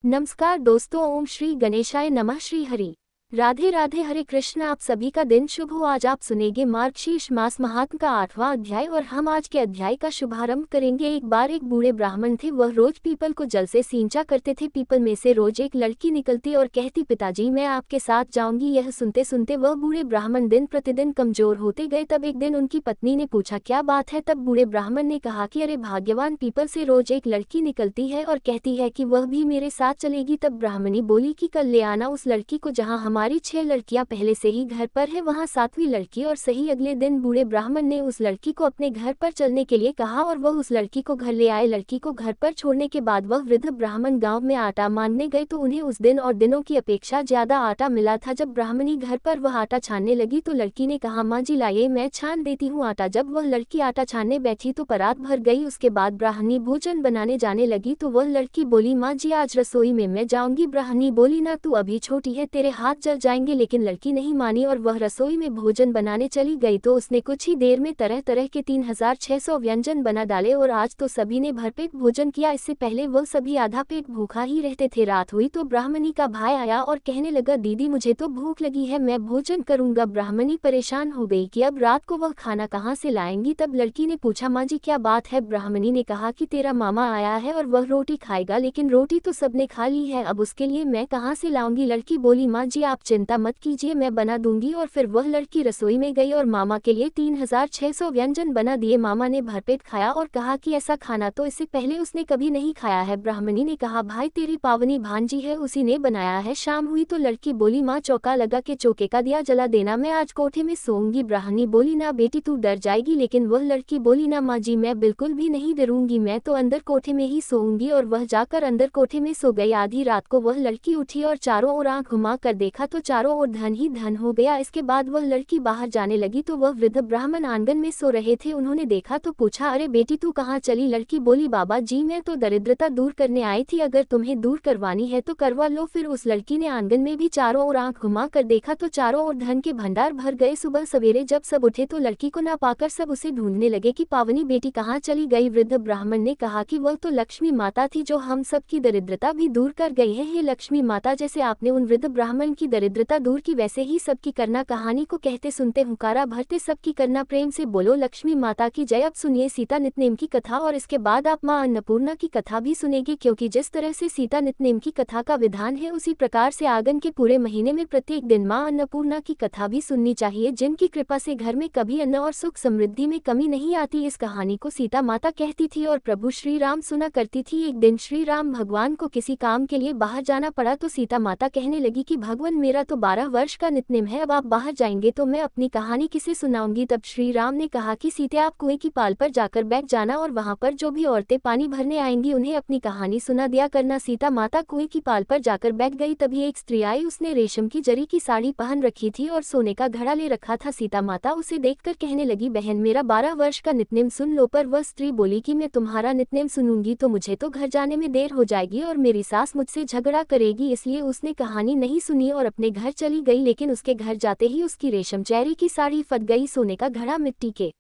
नमस्कार दोस्तों, ओम श्री गणेशाय नमः। श्री हरि राधे राधे, हरे कृष्ण। आप सभी का दिन शुभ हो। आज आप सुनेंगे मार्गशीर्ष मास महात्म का 8वां अध्याय और हम आज के अध्याय का शुभारंभ करेंगे। एक बार एक बूढ़े ब्राह्मण थे। वह रोज पीपल को जल से सींचा करते थे। पीपल में से रोज एक लड़की निकलती और कहती, पिताजी मैं आपके साथ जाऊंगी। यह सुनते सुनते वह बूढ़े ब्राह्मण दिन प्रतिदिन कमजोर होते गए। तब एक दिन उनकी पत्नी ने पूछा, क्या बात है? तब बूढ़े ब्राह्मण ने कहा कि अरे भाग्यवान, पीपल से रोज एक लड़की निकलती है और कहती है कि वह भी मेरे साथ चलेगी। तब ब्राह्मणी बोली कि कल ले आना उस लड़की को। जहाँ हमारी 6 लड़कियां पहले से ही घर पर है, वहाँ 7वीं लड़की। और सही अगले दिन बूढ़े ब्राह्मण ने उस लड़की को अपने घर पर चलने के लिए कहा और वह उस लड़की को घर ले आए। लड़की को घर पर छोड़ने के बाद वह वृद्ध ब्राह्मण गांव में आटा मांगने गए तो उन्हें उस दिन और दिनों की अपेक्षा ज्यादा आटा मिला था। जब ब्राह्मणी घर पर वह आटा छानने लगी तो लड़की ने कहा, माँ जी लाइए, मैं छान देती हूँ आटा। जब वह लड़की आटा छानने बैठी तो परात भर गई। उसके बाद ब्राह्मणी भोजन बनाने जाने लगी तो वह लड़की बोली, माँ जी आज रसोई में मैं जाऊंगी। ब्राह्मणी बोली, ना तू अभी छोटी है, तेरे हाथ जल जाएंगे। लेकिन लड़की नहीं मानी और वह रसोई में भोजन बनाने चली गई। तो उसने कुछ ही देर में तरह तरह के 3600 व्यंजन बना डाले और आज तो सभी ने भरपेट भोजन किया। इससे पहले वह सभी आधा पेट भूखा ही रहते थे। रात हुई तो ब्राह्मणी का भाई आया और कहने लगा, दीदी मुझे तो भूख लगी है, मैं भोजन करूंगा। ब्राह्मणी परेशान हो गई कि अब रात को वह खाना कहाँ से लाएंगी। तब लड़की ने पूछा, माँ जी क्या बात है? ब्राह्मणी ने कहा कि तेरा मामा आया है और वह रोटी खाएगा, लेकिन रोटी तो सबने खा ली है, अब उसके लिए मैं कहाँ से लाऊंगी। लड़की बोली, माँ जी आप चिंता मत कीजिए, मैं बना दूंगी। और फिर वह लड़की रसोई में गई और मामा के लिए 3600 व्यंजन बना दिए। मामा ने भरपेट खाया और कहा कि ऐसा खाना तो इससे पहले उसने कभी नहीं खाया है। ब्राह्मणी ने कहा, भाई तेरी पावनी भांजी है, उसी ने बनाया है। शाम हुई तो लड़की बोली, माँ चौका लगा के चौके का दिया जला देना, मैं आज कोठे में सोऊंगी। ब्राह्मणी बोली, ना बेटी तू डर जाएगी। लेकिन वह लड़की बोली, ना माँ जी मैं बिल्कुल भी नहीं डरूंगी, मैं तो अंदर कोठे में ही सोऊंगी। और वह जाकर अंदर कोठे में सो गई। आधी रात को वह लड़की उठी और चारों ओर आंख घुमा कर देखा तो चारों ओर धन ही धन हो गया। इसके बाद वह लड़की बाहर जाने लगी तो वह वृद्ध ब्राह्मण आंगन में सो रहे थे। उन्होंने देखा तो पूछा, अरे बेटी तू कहाँ चली? लड़की बोली, बाबा जी मैं तो दरिद्रता दूर करने आई थी, अगर तुम्हें दूर करवानी है तो करवा लो। फिर उस लड़की ने आंगन में भी चारों ओर आंख घुमा कर देखा तो चारों ओर धन के भंडार भर गए। सुबह सवेरे जब सब उठे तो लड़की को ना पाकर सब उसे ढूंढने लगे कि पावनी बेटी कहाँ चली गई। वृद्ध ब्राह्मण ने कहा कि वह तो लक्ष्मी माता थी जो हम सब की दरिद्रता भी दूर कर गई है। ये लक्ष्मी माता, जैसे आपने उन वृद्ध ब्राह्मण की दरिद्रता दूर की वैसे ही सबकी करना। कहानी को कहते सुनते हुंकारा भरते सबकी करना, प्रेम से बोलो लक्ष्मी माता की जय। अब सुनिए सीता नितनेम की कथा और इसके बाद आप मां अन्नपूर्णा की कथा भी सुनेंगे, क्योंकि जिस तरह से सीता नितनेम की कथा का विधान है उसी प्रकार से आगन के पूरे महीने में प्रत्येक दिन मां अन्नपूर्णा की कथा भी सुननी चाहिए, जिनकी कृपा से घर में कभी अन्न और सुख समृद्धि में कमी नहीं आती। इस कहानी को सीता माता कहती थी और प्रभु श्री राम सुना करती थी। एक दिन श्री राम भगवान को किसी काम के लिए बाहर जाना पड़ा तो सीता माता कहने लगी कि भगवान मेरा तो 12 वर्ष का नितनेम है, अब आप बाहर जाएंगे तो मैं अपनी कहानी किसे सुनाऊंगी। तब श्री राम ने कहा कि सीते आप कुएं की पाल पर जाकर बैठ जाना और वहां पर जो भी औरतें पानी भरने आएंगी उन्हें अपनी कहानी सुना दिया करना। सीता माता कुएं की पाल पर जाकर बैठ गई। तभी एक स्त्री आई, उसने रेशम की जरी की साड़ी पहन रखी थी और सोने का घड़ा ले रखा था। सीता माता उसे देखकर कहने लगी, बहन मेरा 12 वर्ष का नितनेम सुन लो। पर वह स्त्री बोली कि मैं तुम्हारा नितनेम सुनूंगी तो मुझे तो घर जाने में देर हो जाएगी और मेरी सास मुझसे झगड़ा करेगी, इसलिए उसने कहानी नहीं सुनी और अपने घर चली गई। लेकिन उसके घर जाते ही उसकी रेशम चेरी की साड़ी फट गई, सोने का घड़ा मिट्टी के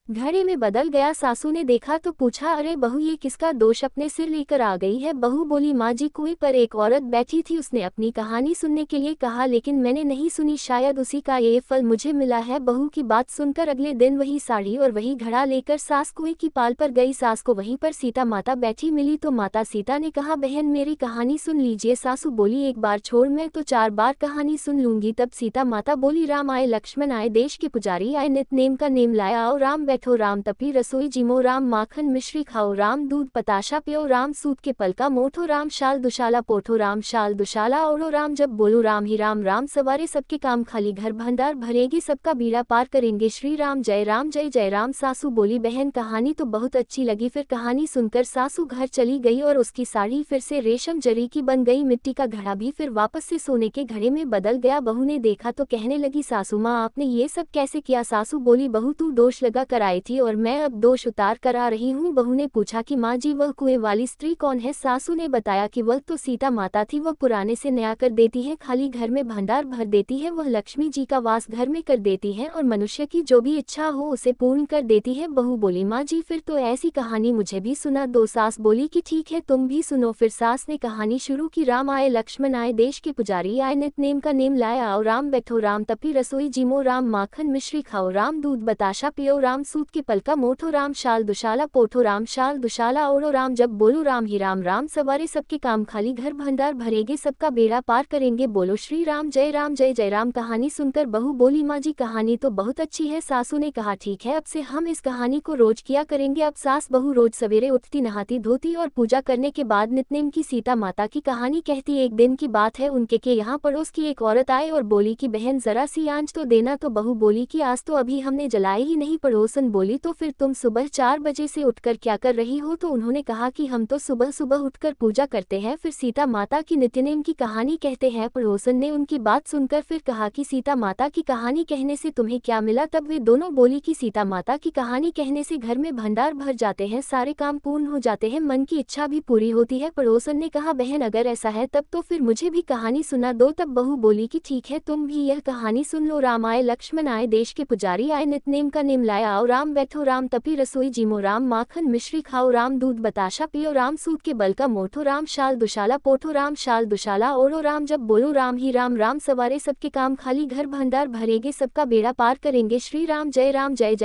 घड़े में बदल गया। सासू ने देखा तो पूछा, अरे बहू ये किसका दोष अपने सिर लेकर आ गई है? बहू बोली, माँ जी कुएं पर एक औरत बैठी थी, उसने अपनी कहानी सुनने के लिए कहा लेकिन मैंने नहीं सुनी, शायद उसी का ये फल मुझे मिला है। बहू की बात सुनकर अगले दिन वही साड़ी और वही घड़ा लेकर सास कुएं की पाल पर गई। सास को वहीं पर सीता माता बैठी मिली तो माता सीता ने कहा, बहन मेरी कहानी सुन लीजिए। सासू बोली, एक बार छोड़, मैं तो 4 बार कहानी सुन लूंगी। तब सीता माता बोली, राम आए, लक्ष्मण आए, देश के पुजारी आए, नितनेम का नेम लाया आओ, राम बैठो, राम तपी रसोई जिमो, राम माखन मिश्री खाओ, राम दूध पताशा पियो, राम सूत के पलका मोठो, राम शाल दुशाला पोठो, राम शाल दुशाला ओढ़ो, राम जब बोलो राम ही राम, राम सवारे सबके काम खाली घर भंडार भरेगी, सबका बीड़ा पार करेंगे, श्री राम जय राम जय जय राम। सासू बोली, बहन कहानी तो बहुत अच्छी लगी। फिर कहानी सुनकर सासू घर चली गई और उसकी साड़ी फिर से रेशम जरी की बन गई, मिट्टी का घड़ा भी फिर वापस से सोने के घड़े में बदल गया। बहू ने देखा तो कहने लगी, सासू माँ आपने ये सब कैसे किया? सासू बोली, बहू तू दोष लगा कर आई थी और मैं अब दोष उतार कर आ रही हूँ। बहू ने पूछा कि माँ जी वह कुएं वाली स्त्री कौन है। सासू ने बताया कि वह तो सीता माता थी, वह पुराने से नया कर देती है, खाली घर में भंडार भर देती है, वह लक्ष्मी जी का वास घर में कर देती है और मनुष्य की जो भी इच्छा हो उसे पूर्ण कर देती है। बहू बोली माँ जी फिर तो ऐसी कहानी मुझे भी सुना दो। सास बोली कि ठीक है तुम भी सुनो। फिर सास ने कहानी शुरू की। राम आए लक्ष्मण आए, देश के पुजारी आए, नित नेम का नेम लाया आओ, राम बैठो राम तपी रसोई जीमो, राम माखन मिश्री खाओ, राम दूध बताशा पियो, राम सूत के पलका मोठो, राम शाल दुशाला पोठो, राम शाल दुशाला ओढ़ो, राम जब बोलो राम ही राम, राम सवारे सबके काम, खाली घर भंडार भरेंगे, सबका बेड़ा पार करेंगे, बोलो श्री राम जय जय राम। कहानी सुनकर बहू बोली माँ जी कहानी तो बहुत अच्छी है। सासू ने कहा ठीक है अब से हम इस कहानी को रोज किया करेंगे। अब सास बहू रोज सवेरे उठती, नहाती धोती और पूजा करने के बाद नितनेम की सीता माता की कहानी कहती। एक दिन की बात है, उनके के यहाँ पड़ोस की एक औरत आए और बोली कि बहन जरा सी आंच तो देना। तो बहू बोली कि आज तो अभी हमने जलाए ही नहीं। पड़ोसन बोली तो फिर तुम सुबह 4 बजे से उठकर क्या कर रही हो। तो उन्होंने कहा कि हम तो सुबह सुबह उठकर पूजा करते हैं, फिर सीता माता की नित्यनेम की कहानी कहते हैं। पड़ोसन ने उनकी बात सुनकर फिर कहा कि सीता माता की कहानी कहने से तुम्हें क्या मिला। तब वे दोनों बोली कि सीता माता की कहानी कहने से घर में भंडार भर जाते हैं, सारे काम पूर्ण हो जाते हैं, मन की इच्छा भी पूरी होती है। पड़ोसन ने कहा बहन अगर ऐसा है तब तो फिर मुझे भी कहानी सुना दो। तब बहू बोली कि ठीक है तुम भी यह कहानी सुन लो। राम आए लक्ष्मण आए, देश के पुजारी आए, नितनेम का नेम लाया आओ, राम बैठो राम तपी रसोई जीमो, राम माखन मिश्री खाओ, राम दूध बताशा पियो, राम सूत के बल का मोठो, राम शाल दुशाला पोठो, राम शाल दुशाला ओढ़ो, राम जब बोलो राम ही राम, राम सवारे सबके काम, खाली घर भंडार भरेंगे, सबका बेड़ा पार करेंगे, श्री राम जय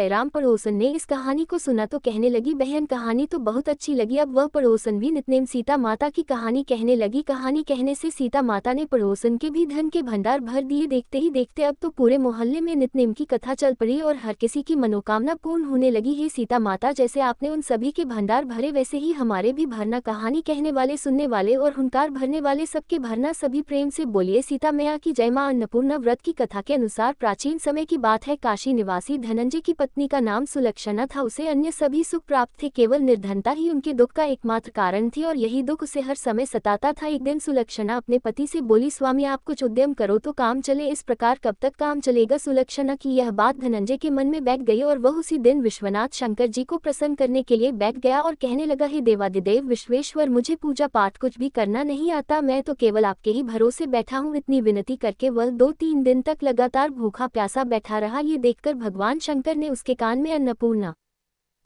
राम। पड़ोसन ने इस कहानी को सुना तो कहने लगी बहन कहानी तो बहुत अच्छी लगी। अब वह पड़ोसन भी नितनेम सीता माता की कहानी कहने लगी। कहानी कहने से सीता माता ने पड़ोसन के भी धन के भंडार भर दिए। देखते ही देखते अब तो पूरे मोहल्ले में नितनेम की कथा चल पड़ी और हर किसी की मनोकामना पूर्ण होने लगी। हे सीता माता जैसे आपने उन सभी के भंडार भरे वैसे ही हमारे भी भरना। कहानी कहने वाले, सुनने वाले और हुंकार भरने वाले सबके भरना। सभी प्रेम से बोलिए सीता मैया की जय। मां अन्नपूर्णा व्रत की कथा के अनुसार प्राचीन समय की बात है, काशी निवासी धनंजय की पत्नी का नाम सुलक्षणा था। उसे अन्य सभी सुख प्राप्त थे, केवल निर्धनता ही उनके दुख का एकमात्र कारण थी और यही दुख उसे हर समय सताता था। एक दिन सुलक्षणा अपने पति से बोली स्वामी आप कुछ उद्यम करो तो काम चले, इस प्रकार कब तक काम चलेगा। सुलक्षणा की यह बात धनंजय के मन में बैठ गई और वह उसी दिन विश्वनाथ शंकर जी को प्रसन्न करने के लिए बैठ गया और कहने लगा हे देवादिदेव विश्वेश्वर, मुझे पूजा पाठ कुछ भी करना नहीं आता, मैं तो केवल आपके ही भरोसे बैठा हूँ। इतनी विनती करके वह 2-3 दिन तक लगातार भूखा प्यासा बैठा रहा। ये देखकर भगवान शंकर ने उसके कान में अन्नपूर्णा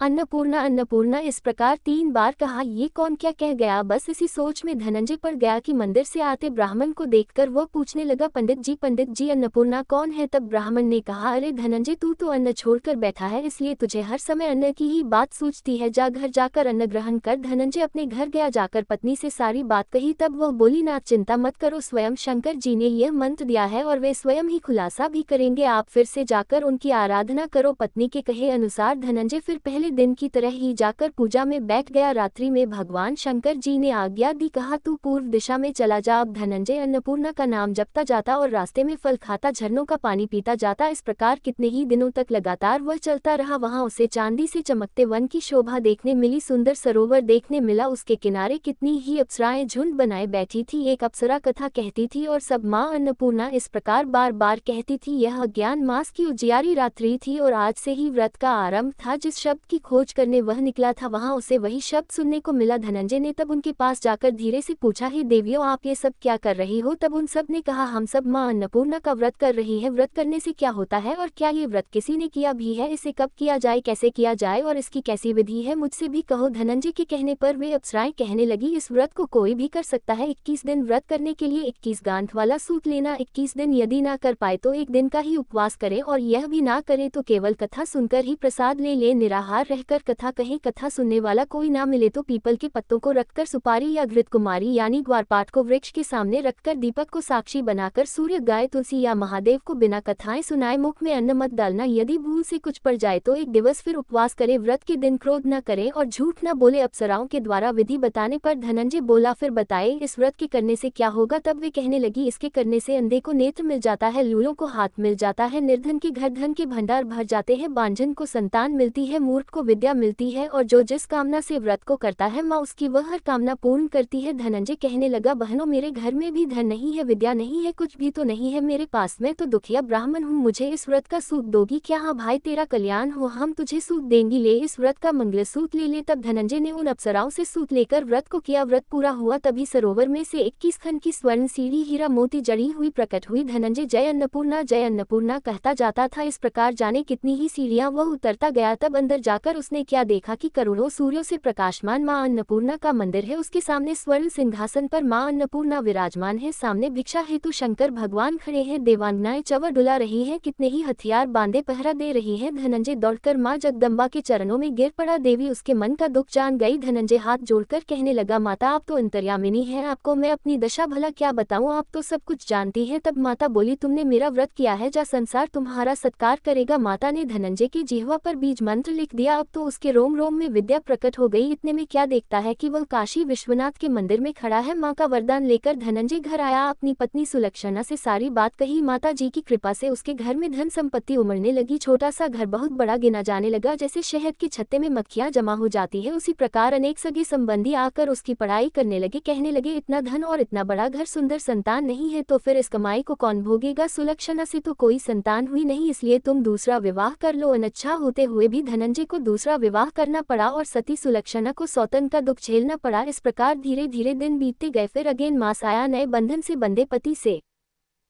अन्नपूर्णा अन्नपूर्णा इस प्रकार 3 बार कहा। ये कौन क्या कह गया। बस इसी सोच में धनंजय पड़ गया कि मंदिर से आते ब्राह्मण को देखकर वह पूछने लगा पंडित जी अन्नपूर्णा कौन है। तब ब्राह्मण ने कहा अरे धनंजय तू तो अन्न छोड़कर बैठा है, इसलिए तुझे हर समय अन्न की ही बात सूझती है, जा घर जाकर अन्न ग्रहण कर। धनंजय अपने घर गया, जाकर पत्नी से सारी बात कही। तब वह बोली नाथ चिंता मत करो, स्वयं शंकर जी ने यह मंत्र दिया है और वे स्वयं ही खुलासा भी करेंगे, आप फिर से जाकर उनकी आराधना करो। पत्नी के कहे अनुसार धनंजय फिर पहले दिन की तरह ही जाकर पूजा में बैठ गया। रात्रि में भगवान शंकर जी ने आज्ञा दी, कहा तू पूर्व दिशा में चला जा। अब धनंजय अन्नपूर्णा का नाम जपता जाता और रास्ते में फल खाता, झरनों का पानी पीता जाता। इस प्रकार कितने ही दिनों तक लगातार वह चलता रहा। वहां उसे चांदी से चमकते वन की शोभा देखने मिली, सुंदर सरोवर देखने मिला, उसके किनारे कितनी ही अप्सराएं झुंड बनाए बैठी थी। एक अप्सरा कथा कहती थी और सब माँ अन्नपूर्णा इस प्रकार बार बार कहती थी। यह अज्ञान मास की उजियारी रात्रि थी और आज से ही व्रत का आरंभ था। जिस शब्द की खोज करने वह निकला था वहां उसे वही शब्द सुनने को मिला। धनंजय ने तब उनके पास जाकर धीरे से पूछा, हे देवियों आप ये सब क्या कर रही हो। तब उन सब ने कहा हम सब माँ अन्नपूर्णा का व्रत कर रही है। व्रत करने से क्या होता है और क्या ये व्रत किसी ने किया भी है, इसे कब किया जाए, कैसे किया जाए और इसकी कैसी विधि है, मुझसे भी कहो। धनंजय के कहने पर वे अप्सराएं कहने लगी इस व्रत को कोई भी कर सकता है। 21 दिन व्रत करने के लिए 21 गांठ वाला सूत लेना, 21 दिन यदि ना कर पाए तो 1 दिन का ही उपवास करे और यह भी ना करे तो केवल कथा सुनकर ही प्रसाद ले निराहार रहकर कथा कहे। कथा सुनने वाला कोई ना मिले तो पीपल के पत्तों को रखकर सुपारी या घृत कुमारी यानी ग्वारपाठ को वृक्ष के सामने रखकर दीपक को साक्षी बनाकर सूर्य, गाय, तुलसी या महादेव को बिना कथाएं सुनाए मुख में अन्न मत डालना। यदि भूल से कुछ पड़ जाए तो 1 दिवस फिर उपवास करे। व्रत के दिन क्रोध न करे और झूठ न बोले। अप्सराओं के द्वारा विधि बताने पर धनंजय बोला फिर बताए इस व्रत के करने से क्या होगा। तब वे कहने लगी इसके करने से अंधे को नेत्र मिल जाता है, लूलों को हाथ मिल जाता है, निर्धन के घर धन के भंडार भर जाते हैं, बांझन को संतान मिलती है, मूर्ख को विद्या मिलती है और जो जिस कामना से व्रत को करता है माँ उसकी वह हर कामना पूर्ण करती है। धनंजय कहने लगा, बहनों मेरे घर में भी धन नहीं है, विद्या नहीं है, कुछ भी तो नहीं है मेरे पास, मैं तो दुखिया ब्राह्मण हूँ, मुझे इस व्रत का सूत दोगी क्या? हाँ भाई तेरा कल्याण हो, हम तुझे सूत देंगी, ले इस व्रत का मंगलसूत्र ले ले। तब धनंजय ने उन अप्सराओं से सूत लेकर व्रत को किया। व्रत पूरा हुआ तभी सरोवर में से 21 खन की स्वर्ण सीढ़ी हीरा मोती जड़ी हुई प्रकट हुई। धनंजय जय अन्नपूर्णा कहता जाता था। इस प्रकार जाने कितनी ही सीढ़ियां वह उतरता गया। तब अंदर जाकर उसने क्या देखा कि करोड़ों सूर्यों से प्रकाशमान मां अन्नपूर्णा का मंदिर है। उसके सामने स्वर्ण सिंहासन पर मां अन्नपूर्णा विराजमान है। सामने भिक्षा हेतु शंकर भगवान खड़े हैं। देवांगनाएं चवर डुला रही हैं, कितने ही हथियार बांधे पहरा दे रही हैं। धनंजय दौड़कर मां जगदम्बा के चरणों में गिर पड़ा। देवी उसके मन का दुख जान गई। धनंजय हाथ जोड़कर कहने लगा, माता आप तो अंतर्यामिनी हैं, आपको मैं अपनी दशा भला क्या बताऊं, आप तो सब कुछ जानती हैं। तब माता बोली, तुमने मेरा व्रत किया है, जा संसार तुम्हारा सत्कार करेगा। माता ने धनंजय की जिह्वा पर बीज मंत्र लिख दिया। अब तो उसके रोम रोम में विद्या प्रकट हो गई। इतने में क्या देखता है कि वह काशी विश्वनाथ के मंदिर में खड़ा है। माँ का वरदान लेकर धनंजय घर आया, अपनी पत्नी सुलक्षणा से सारी बात कही। माता जी की कृपा से उसके घर में धन संपत्ति उमड़ने लगी। छोटा सा घर बहुत बड़ा गिना जाने लगा। जैसे शहद के छत्ते में मक्खियां जमा हो जाती है, उसी प्रकार अनेक सगे संबंधी आकर उसकी पढ़ाई करने लगे। कहने लगे, इतना धन और इतना बड़ा घर, सुंदर संतान नहीं है तो फिर इस कमाई को कौन भोगेगा? सुलक्षणा से तो कोई संतान हुई नहीं, इसलिए तुम दूसरा विवाह कर लो। अनिच्छा होते हुए भी धनंजय को दूसरा विवाह करना पड़ा और सती सुलक्षणा को सौतन का दुख झेलना पड़ा। इस प्रकार धीरे धीरे दिन बीतते गए। फिर अगेन मास आया। नए बंधन से बंधे पति से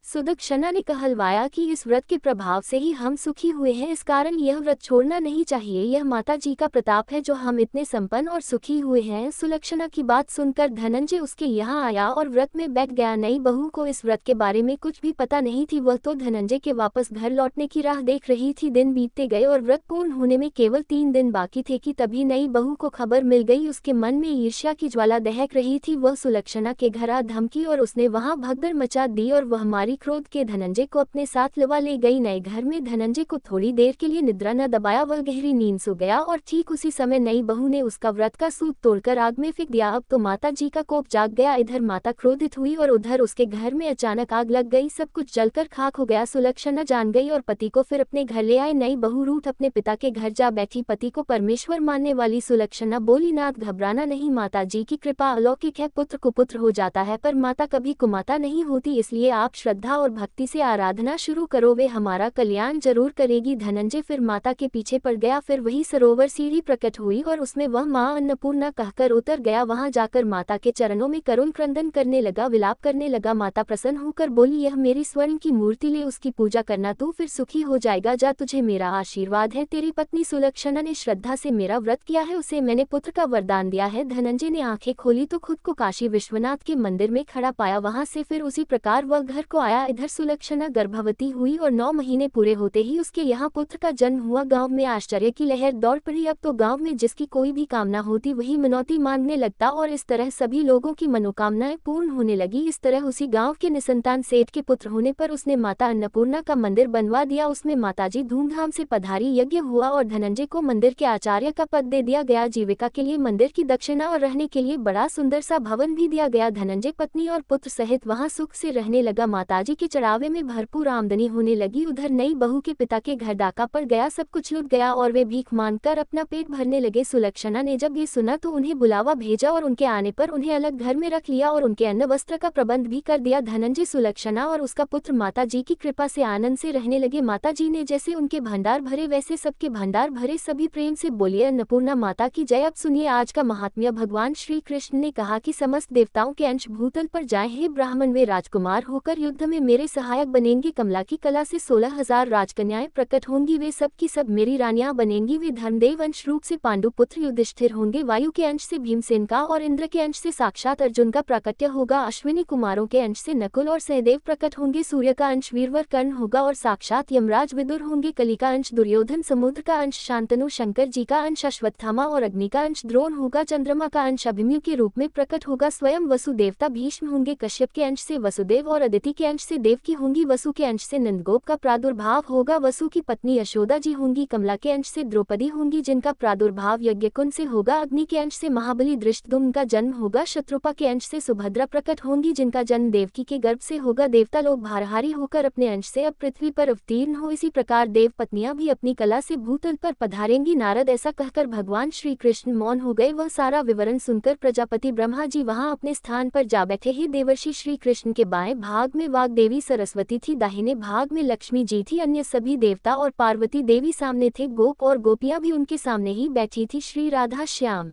सुदक्षणा ने कहलवाया कि इस व्रत के प्रभाव से ही हम सुखी हुए हैं, इस कारण यह व्रत छोड़ना नहीं चाहिए। यह माता जी का प्रताप है जो हम इतने संपन्न और सुखी हुए हैं। सुलक्षणा की बात सुनकर धनंजय उसके यहाँ आया और व्रत में बैठ गया। नई बहू को इस व्रत के बारे में कुछ भी पता नहीं थी, वह तो धनंजय के वापस घर लौटने की राह देख रही थी। दिन बीतते गए और व्रत पूर्ण होने में केवल 3 दिन बाकी थे कि तभी नई बहू को खबर मिल गई। उसके मन में ईर्ष्या की ज्वाला दहक रही थी। वह सुलक्षणा के घर आ धमकी और उसने वहां भगदड़ मचा दी और वह मारी क्रोध के धनंजय को अपने साथ लवा ले गई। नए घर में धनंजय को थोड़ी देर के लिए निद्रा न दबाया, वह गहरी नींद सो गया और ठीक उसी समय नई बहू ने उसका व्रत का सूत तोड़कर आग में फेंक दिया। अब तो माता जी का कोप जाग गया। इधर माता क्रोधित हुई और उधर उसके घर में अचानक आग लग गई, सब कुछ जलकर खाक हो गया। सुलक्षणा जान गई और पति को फिर अपने घर ले आए। नई बहू रूठ अपने पिता के घर जा बैठी। पति को परमेश्वर मानने वाली सुलक्षणा बोली, नाथ घबराना नहीं, माता जी की कृपा अलौकिक है, पुत्र कुपुत्र हो जाता है पर माता कभी कुमाता नहीं होती, इसलिए आप श्रद्धा और भक्ति से आराधना शुरू करो, वे हमारा कल्याण जरूर करेगी। धनंजय फिर माता के पीछे पड़ गया। फिर वही सरोवर सीढ़ी प्रकट हुई और उसमें वह मां अन्नपूर्णा कहकर उतर गया। वहां जाकर माता के चरणों में करुण क्रंदन करने लगा, विलाप करने लगा। माता प्रसन्न होकर बोली, यह मेरी स्वर्ण की मूर्ति ले, उसकी पूजा करना, तू फिर सुखी हो जाएगा, जा, तुझे मेरा आशीर्वाद है। तेरी पत्नी सुलक्षणा ने श्रद्धा से मेरा व्रत किया है, उसे मैंने पुत्र का वरदान दिया है। धनंजय ने आंखें खोली तो खुद को काशी विश्वनाथ के मंदिर में खड़ा पाया। वहां से फिर उसी प्रकार वह घर को आया। इधर सुलक्षणा गर्भवती हुई और 9 महीने पूरे होते ही उसके यहाँ पुत्र का जन्म हुआ। गांव में आश्चर्य की लहर दौड़ पड़ी। अब तो गांव में जिसकी कोई भी कामना होती वही मनौती मांगने लगता और इस तरह सभी लोगों की मनोकामनाएं पूर्ण होने लगी। इस तरह उसी गांव के निसंतान सेठ के पुत्र होने पर उसने माता अन्नपूर्णा का मंदिर बनवा दिया। उसमें माताजी धूमधाम से पधारी, यज्ञ हुआ और धनंजय को मंदिर के आचार्य का पद दे दिया गया। जीविका के लिए मंदिर की दक्षिणा और रहने के लिए बड़ा सुंदर सा भवन भी दिया गया। धनंजय पत्नी और पुत्र सहित वहां सुख से रहने लगा। माताजी के चढ़ावे में भरपूर आमदनी होने लगी। उधर नई बहू के पिता के घर डाका पड़ गया, सब कुछ लुट गया और वे भीख मांगकर अपना पेट भरने लगे। सुलक्षणा ने जब ये सुना तो उन्हें बुलावा भेजा और उनके आने पर उन्हें अलग घर में रख लिया और उनके अन्न वस्त्र का प्रबंध भी कर दिया। धनंजय, सुलक्षणा और उसका पुत्र माता जी की कृपा से आनंद से रहने लगे। माता जी ने जैसे उनके भंडार भरे वैसे सबके भंडार भरे। सभी प्रेम से बोलिए, अन्नपूर्णा माता की जय। अब सुनिए आज का महात्म्य। भगवान श्री कृष्ण ने कहा कि समस्त देवताओं के अंश भूतल पर जाएं। हे ब्राह्मण, वे राजकुमार होकर युद्ध में मेरे सहायक बनेंगे। कमला की कला से 16,000 राजकन्याएं प्रकट होंगी, वे सब की सब मेरी रानियां बनेंगी। वे धर्मदेव अंश रूप से पांडु पुत्र युधिष्ठिर होंगे। वायु के अंश से भीमसेन का और इंद्र के अंश से साक्षात अर्जुन का प्राकट्य होगा। अश्विनी कुमारों के अंश से नकुल और सहदेव प्रकट होंगे। सूर्य का अंश वीरवर कर्ण होगा और साक्षात यमराज विदुर होंगे। कली का अंश दुर्योधन, समुद्र का अंश शांतनु, शंकर जी का अंश अश्वत्थामा और अग्नि का अंश द्रोण होगा। चंद्रमा का अंश अभिमन्यु के रूप में प्रकट होगा। स्वयं वसुदेवता भीष्म होंगे। कश्यप के अंश से वसुदेव और अदिति के अंश अंश से देवकी होंगी, वसु के अंश से नंदगोप का प्रादुर्भाव होगा, वसु की पत्नी यशोदा जी होंगी, कमला के अंश से द्रौपदी होंगी जिनका प्रादुर्भाव यज्ञकुंड से होगा, अग्नि के अंश से महाबली धृष्टद्युम्न का जन्म होगा, शत्रुपा के अंश से सुभद्रा प्रकट होंगी जिनका जन्म देवकी के गर्भ से होगा। देवता लोग भारहारी होकर अपने अंश से अब पृथ्वी पर अवतीर्ण हो, इसी प्रकार देव पत्नियां भी अपनी कला से भूतल पर पधारेंगी। नारद ऐसा कहकर भगवान श्री कृष्ण मौन हो गए। वह सारा विवरण सुनकर प्रजापति ब्रह्मा जी वहां अपने स्थान पर जा बैठे। ही देवर्षि श्री कृष्ण के बाएं भाग में वाग्देवी सरस्वती थी, दाहिने भाग में लक्ष्मी जी थी, अन्य सभी देवता और पार्वती देवी सामने थे। गोप और गोपियां भी उनके सामने ही बैठी थी। श्री राधा श्याम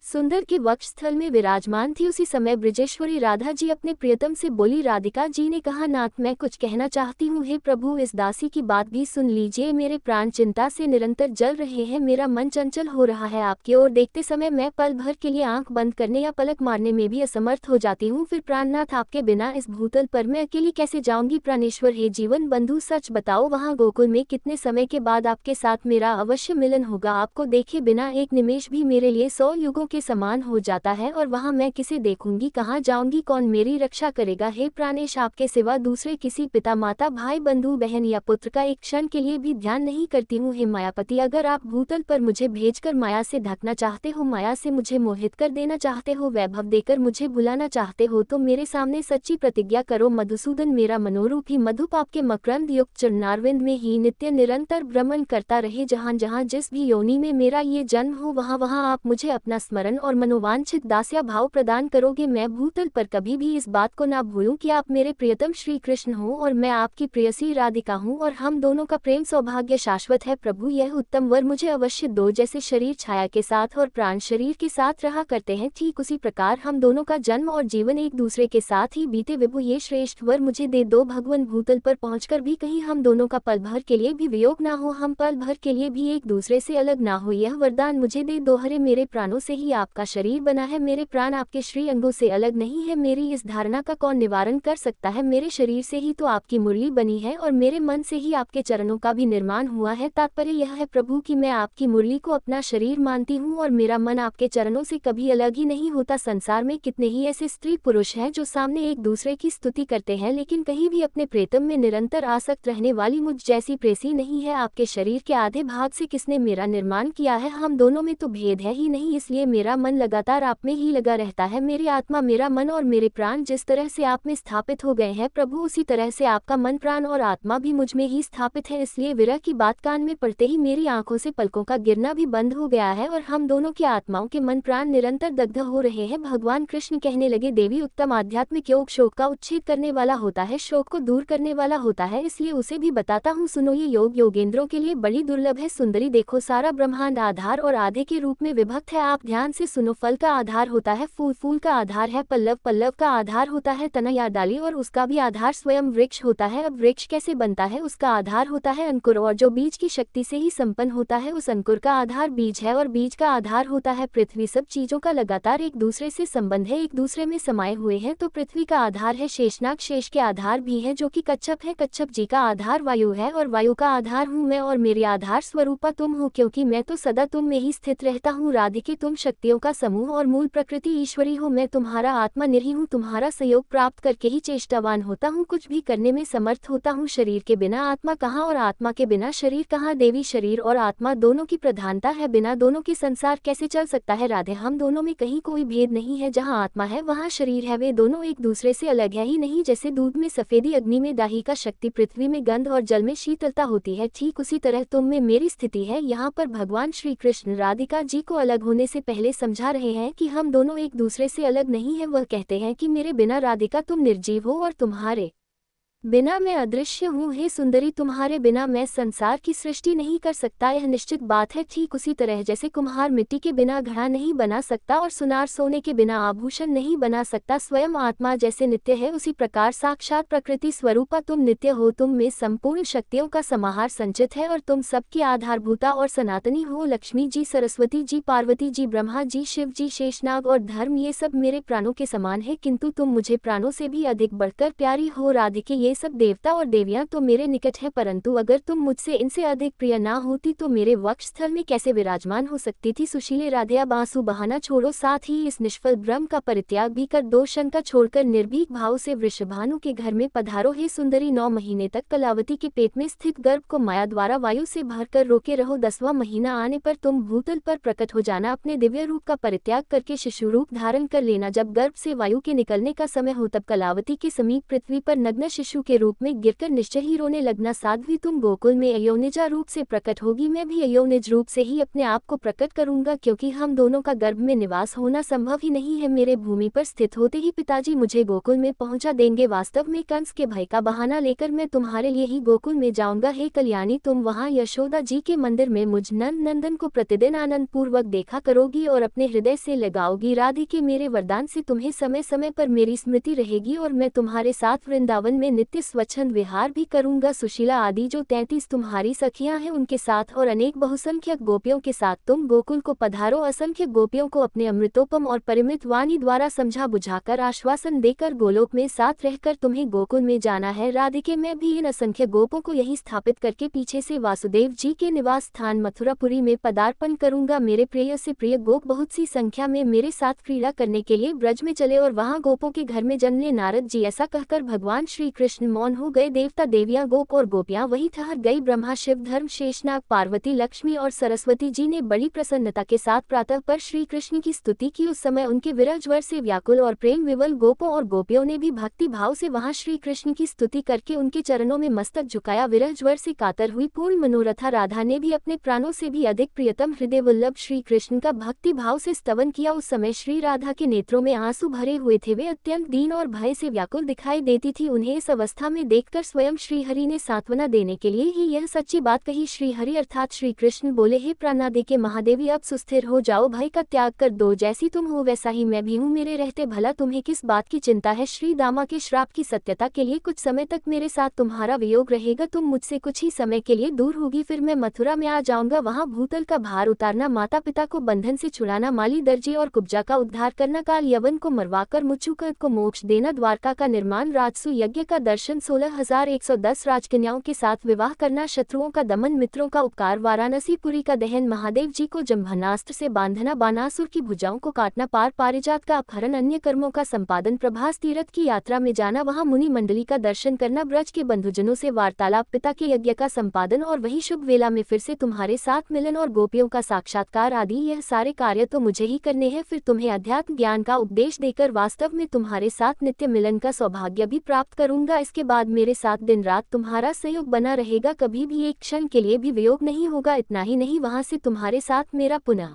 सुंदर के वक्षस्थल में विराजमान थी। उसी समय ब्रजेश्वरी राधा जी अपने प्रियतम से बोली। राधिका जी ने कहा, नाथ मैं कुछ कहना चाहती हूँ। हे प्रभु, इस दासी की बात भी सुन लीजिए। मेरे प्राण चिंता से निरंतर जल रहे हैं, मेरा मन चंचल हो रहा है। आपकी ओर देखते समय मैं पल भर के लिए आंख बंद करने या पलक मारने में भी असमर्थ हो जाती हूँ। फिर प्राणनाथ, आपके बिना इस भूतल पर मैं अकेली कैसे जाऊंगी। प्राणेश्वर, हे जीवन बंधु, सच बताओ, वहाँ गोकुल में कितने समय के बाद आपके साथ मेरा अवश्य मिलन होगा। आपको देखे बिना एक निमेष भी मेरे लिए 100 युगों के समान हो जाता है, और वहां मैं किसे देखूंगी, कहां जाऊंगी, कौन मेरी रक्षा करेगा। हे प्राणेश, आपके सिवा दूसरे किसी पिता माता भाई बंधु बहन या पुत्र का एक क्षण के लिए भी ध्यान नहीं करती हूँ। हे मायापति, अगर आप भूतल पर मुझे भेजकर माया से ढकना चाहते हो, माया से मुझे मोहित कर देना चाहते हो, वैभव देकर मुझे भुलाना चाहते हो, तो मेरे सामने सच्ची प्रतिज्ञा करो। मधुसूदन, मेरा मनोरूप ही मधुप आपके मकरंद युक्त चरणारविंद में ही नित्य निरंतर भ्रमण करता रहे। जहाँ जहाँ जिस भी योनि में मेरा ये जन्म हो, वहाँ वहाँ आप मुझे अपना स्मरण और मनोवांछित दास्या भाव प्रदान करोगे। मैं भूतल पर कभी भी इस बात को ना भूलूं कि आप मेरे प्रियतम श्री कृष्ण हो और मैं आपकी प्रियसी राधिका हूँ, और हम दोनों का प्रेम सौभाग्य शाश्वत है। प्रभु, यह उत्तम वर मुझे अवश्य दो। जैसे शरीर छाया के साथ और प्राण शरीर के साथ रहा करते हैं, ठीक उसी प्रकार हम दोनों का जन्म और जीवन एक दूसरे के साथ ही बीते। विभु, ये श्रेष्ठ वर मुझे दे दो। भगवान, भूतल पर पहुंचकर भी कहीं हम दोनों का पल भर के लिए भी वियोग ना हो, हम पल भर के लिए भी एक दूसरे से अलग ना हो, यह वरदान मुझे दे दो। हरे, मेरे प्राणों से ही आपका शरीर बना है, मेरे प्राण आपके श्री अंगों से अलग नहीं है। मेरी इस धारणा का कौन निवारण कर सकता है। मेरे शरीर से ही तो आपकी मुरली बनी है, और मेरे मन से ही आपके चरणों का भी निर्माण हुआ है। तात्पर्य यह है प्रभु कि मैं आपकी मुरली को अपना शरीर मानती हूँ, और मेरा मन आपके चरणों से कभी अलग ही नहीं होता। संसार में कितने ही ऐसे स्त्री पुरुष हैं जो सामने एक दूसरे की स्तुति करते हैं, लेकिन कहीं भी अपने प्रेतम में निरंतर आसक्त रहने वाली मुझ जैसी प्रेसी नहीं है। आपके शरीर के आधे भाग से किसने मेरा निर्माण किया है। हम दोनों में तो भेद है ही नहीं, इसलिए मेरा मन लगातार आप में ही लगा रहता है। मेरी आत्मा, मेरा मन और मेरे प्राण जिस तरह से आप में स्थापित हो गए हैं प्रभु, उसी तरह से आपका मन, प्राण और आत्मा भी मुझ में ही स्थापित है। इसलिए विरह की बात कान में पड़ते ही मेरी आंखों से पलकों का गिरना भी बंद हो गया है, और हम दोनों की आत्माओं के मन प्राण निरंतर दग्ध हो रहे हैं। भगवान कृष्ण कहने लगे, देवी, उत्तम आध्यात्मिक योग शोक का उच्छेद करने वाला होता है, शोक को दूर करने वाला होता है, इसलिए उसे भी बताता हूँ। सुनो, ये योग योगेंद्रों के लिए बड़ी दुर्लभ है। सुंदरी, देखो, सारा ब्रह्मांड आधार और आधे के रूप में विभक्त है। आप ध्यान से सुनो। फल का आधार होता है फूल, फूल का आधार है पल्लव, पल्लव का आधार होता है तना या डाली, और उसका भी आधार स्वयं वृक्ष होता है। अब वृक्ष कैसे बनता है, उसका आधार होता है अंकुर, और जो बीज की शक्ति से ही संपन्न होता है, उस अंकुर का आधार बीज है, और बीज का आधार होता है पृथ्वी। सब चीजों का लगातार एक दूसरे से संबंध है, एक दूसरे में समाये हुए हैं। तो पृथ्वी का आधार है शेषनाग, शेष के आधार भी है जो कि कच्छप है, कच्छप जी का आधार वायु है, और वायु का आधार हूँ मैं, और मेरी आधार स्वरूपा तुम हो, क्योंकि मैं तो सदा तुम में ही स्थित रहता हूँ। राधिके, तुम शक्तियों का समूह और मूल प्रकृति ईश्वरी हो। मैं तुम्हारा आत्मा निरही हूँ, तुम्हारा सहयोग प्राप्त करके ही चेष्टावान होता हूँ, कुछ भी करने में समर्थ होता हूँ। शरीर के बिना आत्मा कहाँ, और आत्मा के बिना शरीर कहाँ। देवी, शरीर और आत्मा दोनों की प्रधानता है, बिना दोनों के संसार कैसे चल सकता है। राधे, हम दोनों में कहीं कोई भेद नहीं है, जहाँ आत्मा है वहाँ शरीर है, वे दोनों एक दूसरे से अलग है ही नहीं। जैसे दूध में सफेदी, अग्नि में दाही का शक्ति, पृथ्वी में गंध और जल में शीतलता होती है, ठीक उसी तरह तुम में मेरी स्थिति है। यहाँ पर भगवान श्री कृष्ण राधिका जी को अलग होने से पहले समझा रहे हैं कि हम दोनों एक दूसरे से अलग नहीं है। वह कहते हैं कि मेरे बिना राधिका तुम निर्जीव हो, और तुम्हारे बिना मैं अदृश्य हूँ। हे सुंदरी, तुम्हारे बिना मैं संसार की सृष्टि नहीं कर सकता, यह निश्चित बात है। ठीक उसी तरह जैसे कुम्हार मिट्टी के बिना घड़ा नहीं बना सकता, और सुनार सोने के बिना आभूषण नहीं बना सकता, स्वयं आत्मा जैसे नित्य है, उसी प्रकार साक्षात प्रकृति स्वरूपा तुम नित्य हो। तुम में संपूर्ण शक्तियों का समाहार संचित है, और तुम सबकी आधारभूता और सनातनी हो। लक्ष्मी जी, सरस्वती जी, पार्वती जी, ब्रह्मा जी, शिव जी, शेषनाग और धर्म, ये सब मेरे प्राणों के समान है, किंतु तुम मुझे प्राणों से भी अधिक बढ़कर प्यारी हो। राधिके, ये सब देवता और देवियां तो मेरे निकट है, परंतु अगर तुम मुझसे इनसे अधिक प्रिय ना होती तो मेरे वक्षस्थल में कैसे विराजमान हो सकती थी। सुशीले राधे, अब आंसू बहाना छोड़ो, साथ ही इस निष्फल भ्रम का परित्याग भी कर दो। शंका छोड़कर निर्भीक भाव से वृषभानु के घर में पधारो। हे सुंदरी, 9 महीने तक कलावती के पेट में स्थित गर्भ को माया द्वारा वायु से भरकर रोके रहो। 10वां महीना आने पर तुम भूतल पर प्रकट हो जाना। अपने दिव्य रूप का परित्याग करके शिशु रूप धारण कर लेना। जब गर्भ से वायु के निकलने का समय हो तब कलावती के समीप पृथ्वी पर नग्न शिशु के रूप में गिरकर निश्चय ही रोने लगना। साध्वी, तुम गोकुल में अयोनिजा रूप से प्रकट होगी, मैं भी अयोनिज रूप से ही अपने आप को प्रकट करूंगा, क्योंकि हम दोनों का गर्भ में निवास होना संभव ही नहीं है। मेरे भूमि पर स्थित होते ही पिताजी मुझे गोकुल में पहुंचा देंगे। वास्तव में कंस के भय का बहाना लेकर मैं तुम्हारे लिए ही गोकुल में जाऊंगा। हे कल्याणी, तुम वहां यशोदा जी के मंदिर में मुझ नंदन को प्रतिदिन आनंद पूर्वक देखा करोगी और अपने हृदय से लगाओगी। राधिके, मेरे वरदान से तुम्हें समय समय पर मेरी स्मृति रहेगी और मैं तुम्हारे साथ वृंदावन में नित्य स्वच्छंद विहार भी करूंगा। सुशीला आदि जो 33 तुम्हारी सखियां हैं उनके साथ और अनेक बहुसंख्यक गोपियों के साथ तुम गोकुल को पधारो। असंख्य गोपियों को अपने अमृतोपम और परिमित वाणी द्वारा समझा बुझाकर आश्वासन देकर गोलोक में साथ रहकर तुम्हें गोकुल में जाना है। राधिके, मैं भी इन असंख्य गोपों को यही स्थापित करके पीछे से वासुदेव जी के निवास स्थान मथुरापुरी में पदार्पण करूंगा। मेरे प्रिय से प्रिय गोप बहुत सी संख्या में मेरे साथ क्रीड़ा करने के लिए ब्रज में चले और वहां गोपों के घर में जन्म ले। नारद जी, ऐसा कहकर भगवान श्री कृष्ण मौन हो गए। देवता देवियां, गोप और गोपियां वहीं ठहर गई। ब्रह्मा, शिव, धर्म, शेषनाग, पार्वती, लक्ष्मी और सरस्वती जी ने बड़ी प्रसन्नता के साथ प्रातः पर श्री कृष्ण की स्तुति की। उस समय उनके विरह ज्वर से व्याकुल और प्रेम विवल गोपों और गोपियों ने भी भक्ति भाव से वहां श्री कृष्ण की स्तुति करके उनके चरणों में मस्तक झुकाया। विरह ज्वर से कातर हुई पूर्ण मनोरथा राधा ने भी अपने प्राणों से भी अधिक प्रियतम हृदय वल्लभ श्री कृष्ण का भक्ति भाव से स्तवन किया। उस समय श्री राधा के नेत्रों में आंसू भरे हुए थे, वे अत्यंत दीन और भय से व्याकुल दिखाई देती थी। उन्हें इस अवस्था में देखकर स्वयं श्रीहरि ने सांत्वना देने के लिए ही यह सच्ची बात कही। श्रीहरि अर्थात श्री कृष्ण बोले, हे प्राणादि के महादेवी, अब सुस्थिर हो जाओ, भय का त्याग कर दो। जैसी तुम हो वैसा ही मैं भी हूँ, मेरे रहते भला तुम्हें किस बात की चिंता है। श्री दामा के श्राप की सत्यता के लिए कुछ समय तक मेरे साथ तुम्हारा वियोग रहेगा। तुम मुझसे कुछ ही समय के लिए दूर होगी, फिर मैं मथुरा में आ जाऊंगा। वहां भूतल का भार उतारना, माता पिता को बंधन से छुड़ाना, माली दर्जी और कुब्जा का उद्धार करना, काल यवन को मरवाकर मुचुकर को मोक्ष देना, द्वारका का निर्माण, राजसु यज्ञ का दर्शन, 16,110 राजकन्याओं के साथ विवाह करना, शत्रुओं का दमन, मित्रों का उपकार, वाराणसी पुरी का दहन, महादेव जी को जम्भनास्त्र से बांधना, बानासुर की भुजाओं को काटना, पार पारिजात का अपहरण, अन्य कर्मों का संपादन, प्रभास तीर्थ की यात्रा में जाना, वहां मुनि मंडली का दर्शन करना, ब्रज के बंधुजनों से वार्तालाप, पिता के यज्ञ का संपादन और वही शुभ वेला में फिर से तुम्हारे साथ मिलन और गोपियों का साक्षात्कार आदि, यह सारे कार्य तो मुझे ही करने हैं। फिर तुम्हें अध्यात्म ज्ञान का उपदेश देकर वास्तव में तुम्हारे साथ नित्य मिलन का सौभाग्य भी प्राप्त करूंगा। इसके बाद मेरे साथ दिन रात तुम्हारा सहयोग बना रहेगा, कभी भी एक क्षण के लिए भी वियोग नहीं होगा। इतना ही नहीं, वहां से तुम्हारे साथ मेरा पुनः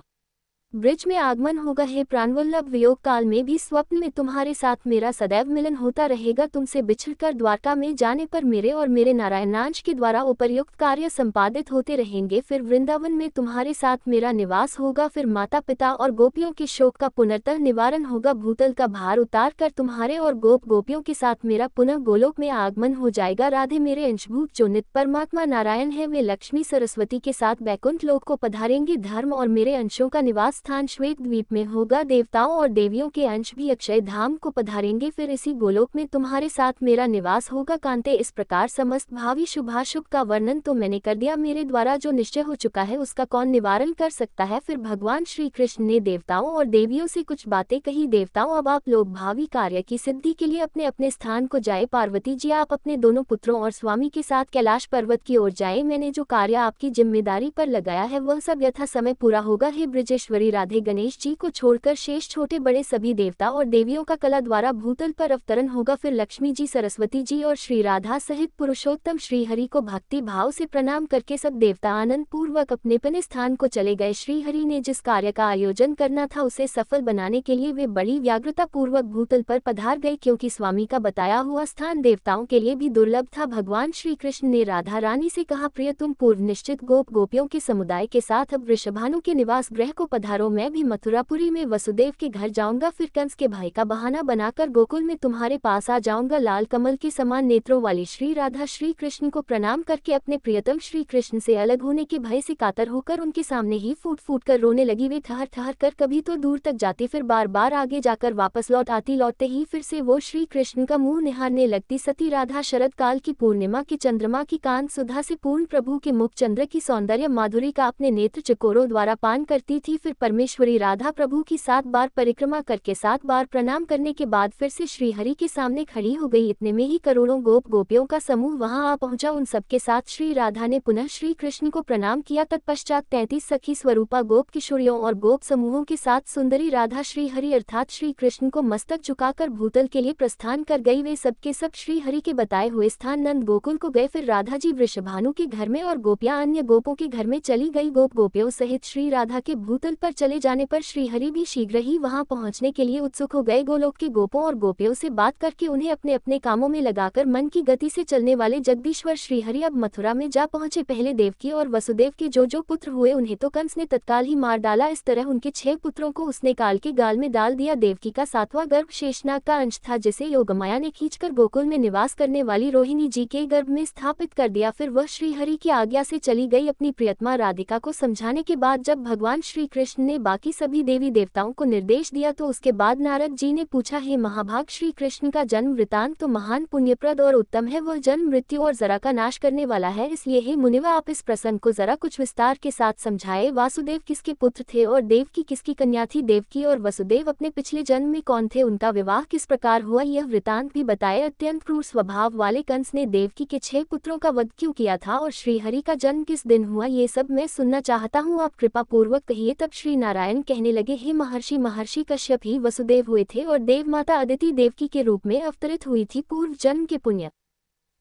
ब्रिज में आगमन होगा। हे प्राणवल्लभ, वियोग काल में भी स्वप्न में तुम्हारे साथ मेरा सदैव मिलन होता रहेगा। तुमसे बिछड़कर द्वारका में जाने पर मेरे और मेरे नारायणांश के द्वारा उपर्युक्त कार्य संपादित होते रहेंगे। फिर वृंदावन में तुम्हारे साथ मेरा निवास होगा। फिर माता पिता और गोपियों के शोक का पुनर्तः निवारण होगा। भूतल का भार उतार कर तुम्हारे और गोप गोपियों के साथ मेरा पुनः गोलोक में आगमन हो जाएगा। राधे, मेरे अंशभूत जो नित्य परमात्मा नारायण है, वे लक्ष्मी सरस्वती के साथ बैकुंठ लोक को पधारेंगे। धर्म और मेरे अंशों का निवास स्थान श्वेत द्वीप में होगा। देवताओं और देवियों के अंश भी अक्षय धाम को पधारेंगे। फिर इसी गोलोक में तुम्हारे साथ मेरा निवास होगा। कांते, इस प्रकार समस्त भावी शुभाशुभ का वर्णन तो मैंने कर दिया। मेरे द्वारा जो निश्चय हो चुका है उसका कौन निवारण कर सकता है। फिर भगवान श्री कृष्ण ने देवताओं और देवियों से कुछ बातें कही। देवताओं, अब आप लोग भावी कार्य की सिद्धि के लिए अपने अपने स्थान को जाए। पार्वती जी, आप अपने दोनों पुत्रों और स्वामी के साथ कैलाश पर्वत की ओर जाए। मैंने जो कार्य आपकी जिम्मेदारी पर लगाया है वह सब यथा समय पूरा होगा। हे ब्रजेश्वरी राधे, गणेश जी को छोड़कर शेष छोटे बड़े सभी देवता और देवियों का कला द्वारा भूतल पर अवतरण होगा। फिर लक्ष्मी जी, सरस्वती जी और श्री राधा सहित पुरुषोत्तम श्री हरि को भक्ति भाव से प्रणाम करके सब देवता आनंद पूर्वक अपने अपने स्थान को चले गए। श्री हरि ने जिस कार्य का आयोजन करना था उसे सफल बनाने के लिए वे बड़ी व्याग्रता पूर्वक भूतल पर पधार गए, क्योंकि स्वामी का बताया हुआ स्थान देवताओं के लिए भी दुर्लभ था। भगवान श्री कृष्ण ने राधा रानी से कहा, प्रिय, तुम पूर्व निश्चित गोप गोपियों के समुदाय के साथ अब वृषभानु के निवास गृह को पधारो। पधारो, मैं भी मथुरापुरी में वसुदेव के घर जाऊंगा, फिर कंस के भाई का बहाना बनाकर गोकुल में तुम्हारे पास आ जाऊंगा। लाल कमल के समान नेत्रों वाली श्री राधा श्री कृष्ण को प्रणाम करके अपने प्रियतम श्री कृष्ण से अलग होने के भय से कातर होकर उनके सामने ही फूट फूट कर रोने लगी। वे ठहर ठहर कर कभी तो दूर तक जाती, फिर बार बार आगे जाकर वापस लौट आती। लौटते ही फिर से वो श्री कृष्ण का मुंह निहारने लगती। सती राधा शरद काल की पूर्णिमा की चंद्रमा की कांत सुधा से पूर्ण प्रभु के मुख चंद्र की सौंदर्य माधुरी का अपने नेत्र चकोरों द्वारा पान करती थी। फिर परमेश्वरी राधा प्रभु की 7 बार परिक्रमा करके 7 बार प्रणाम करने के बाद फिर से श्रीहरि के सामने खड़ी हो गई। इतने में ही करोड़ों गोप गोपियों का समूह वहां आ पहुंचा। उन सबके साथ श्री राधा ने पुनः श्री कृष्ण को प्रणाम किया। तत्पश्चात 33 सखी स्वरूपा गोप किशोरियों और गोप समूहों के साथ सुंदरी राधा श्रीहरि अर्थात श्री कृष्ण को मस्तक झुकाकर भूतल के लिए प्रस्थान कर गई। वे सबके सब श्रीहरि के बताए हुए स्थान नंद गोकुल को गए। फिर राधा जी वृषभानु के घर में और गोपियां अन्य गोपों के घर में चली गई। गोप गोपियों सहित श्री राधा के भूतल पर चले जाने पर श्रीहरि भी शीघ्र ही वहां पहुंचने के लिए उत्सुक हो गए। गोलोक के गोपों और गोपियों से बात करके उन्हें अपने अपने कामों में लगाकर मन की गति से चलने वाले जगदीश्वर श्रीहरि अब मथुरा में जा पहुंचे। पहले देवकी और वसुदेव के जो पुत्र हुए उन्हें तो कंस ने तत्काल ही मार डाला। इस तरह उनके 6 पुत्रों को उसने काल के गाल में डाल दिया। देवकी का 7वां गर्भ शेषनाग का अंश था, जिसे योगमाया ने खींचकर गोकुल में निवास करने वाली रोहिणी जी के गर्भ में स्थापित कर दिया। फिर वह श्रीहरि की आज्ञा से चली गई अपनी प्रियतमा राधिका को समझाने के बाद। जब भगवान श्री कृष्ण ने बाकी सभी देवी देवताओं को निर्देश दिया तो उसके बाद नारद जी ने पूछा, हे महाभाग, श्री कृष्ण का जन्म वृतांत तो महान पुण्यप्रद और उत्तम है। वह जन्म मृत्यु और जरा का नाश करने वाला है, इसलिए हे मुनिवा आप इस प्रसंग को जरा कुछ विस्तार के साथ समझाए। वासुदेव किसके पुत्र थे और देवकी किसकी कन्या थी? देवकी और वसुदेव अपने पिछले जन्म में कौन थे? उनका विवाह किस प्रकार हुआ? यह वृतांत भी बताए। अत्यंत क्रूर स्वभाव वाले कंस ने देवकी के 6 पुत्रों का वध क्यों किया था और श्रीहरि का जन्म किस दिन हुआ? ये सब मैं सुनना चाहता हूँ, आप कृपा पूर्वक कहिए। तब श्री नारायण कहने लगे, हे महर्षि कश्यप ही वसुदेव हुए थे और देव माता अदिति देवकी के रूप में अवतरित हुई थी। पूर्व जन्म के पुण्य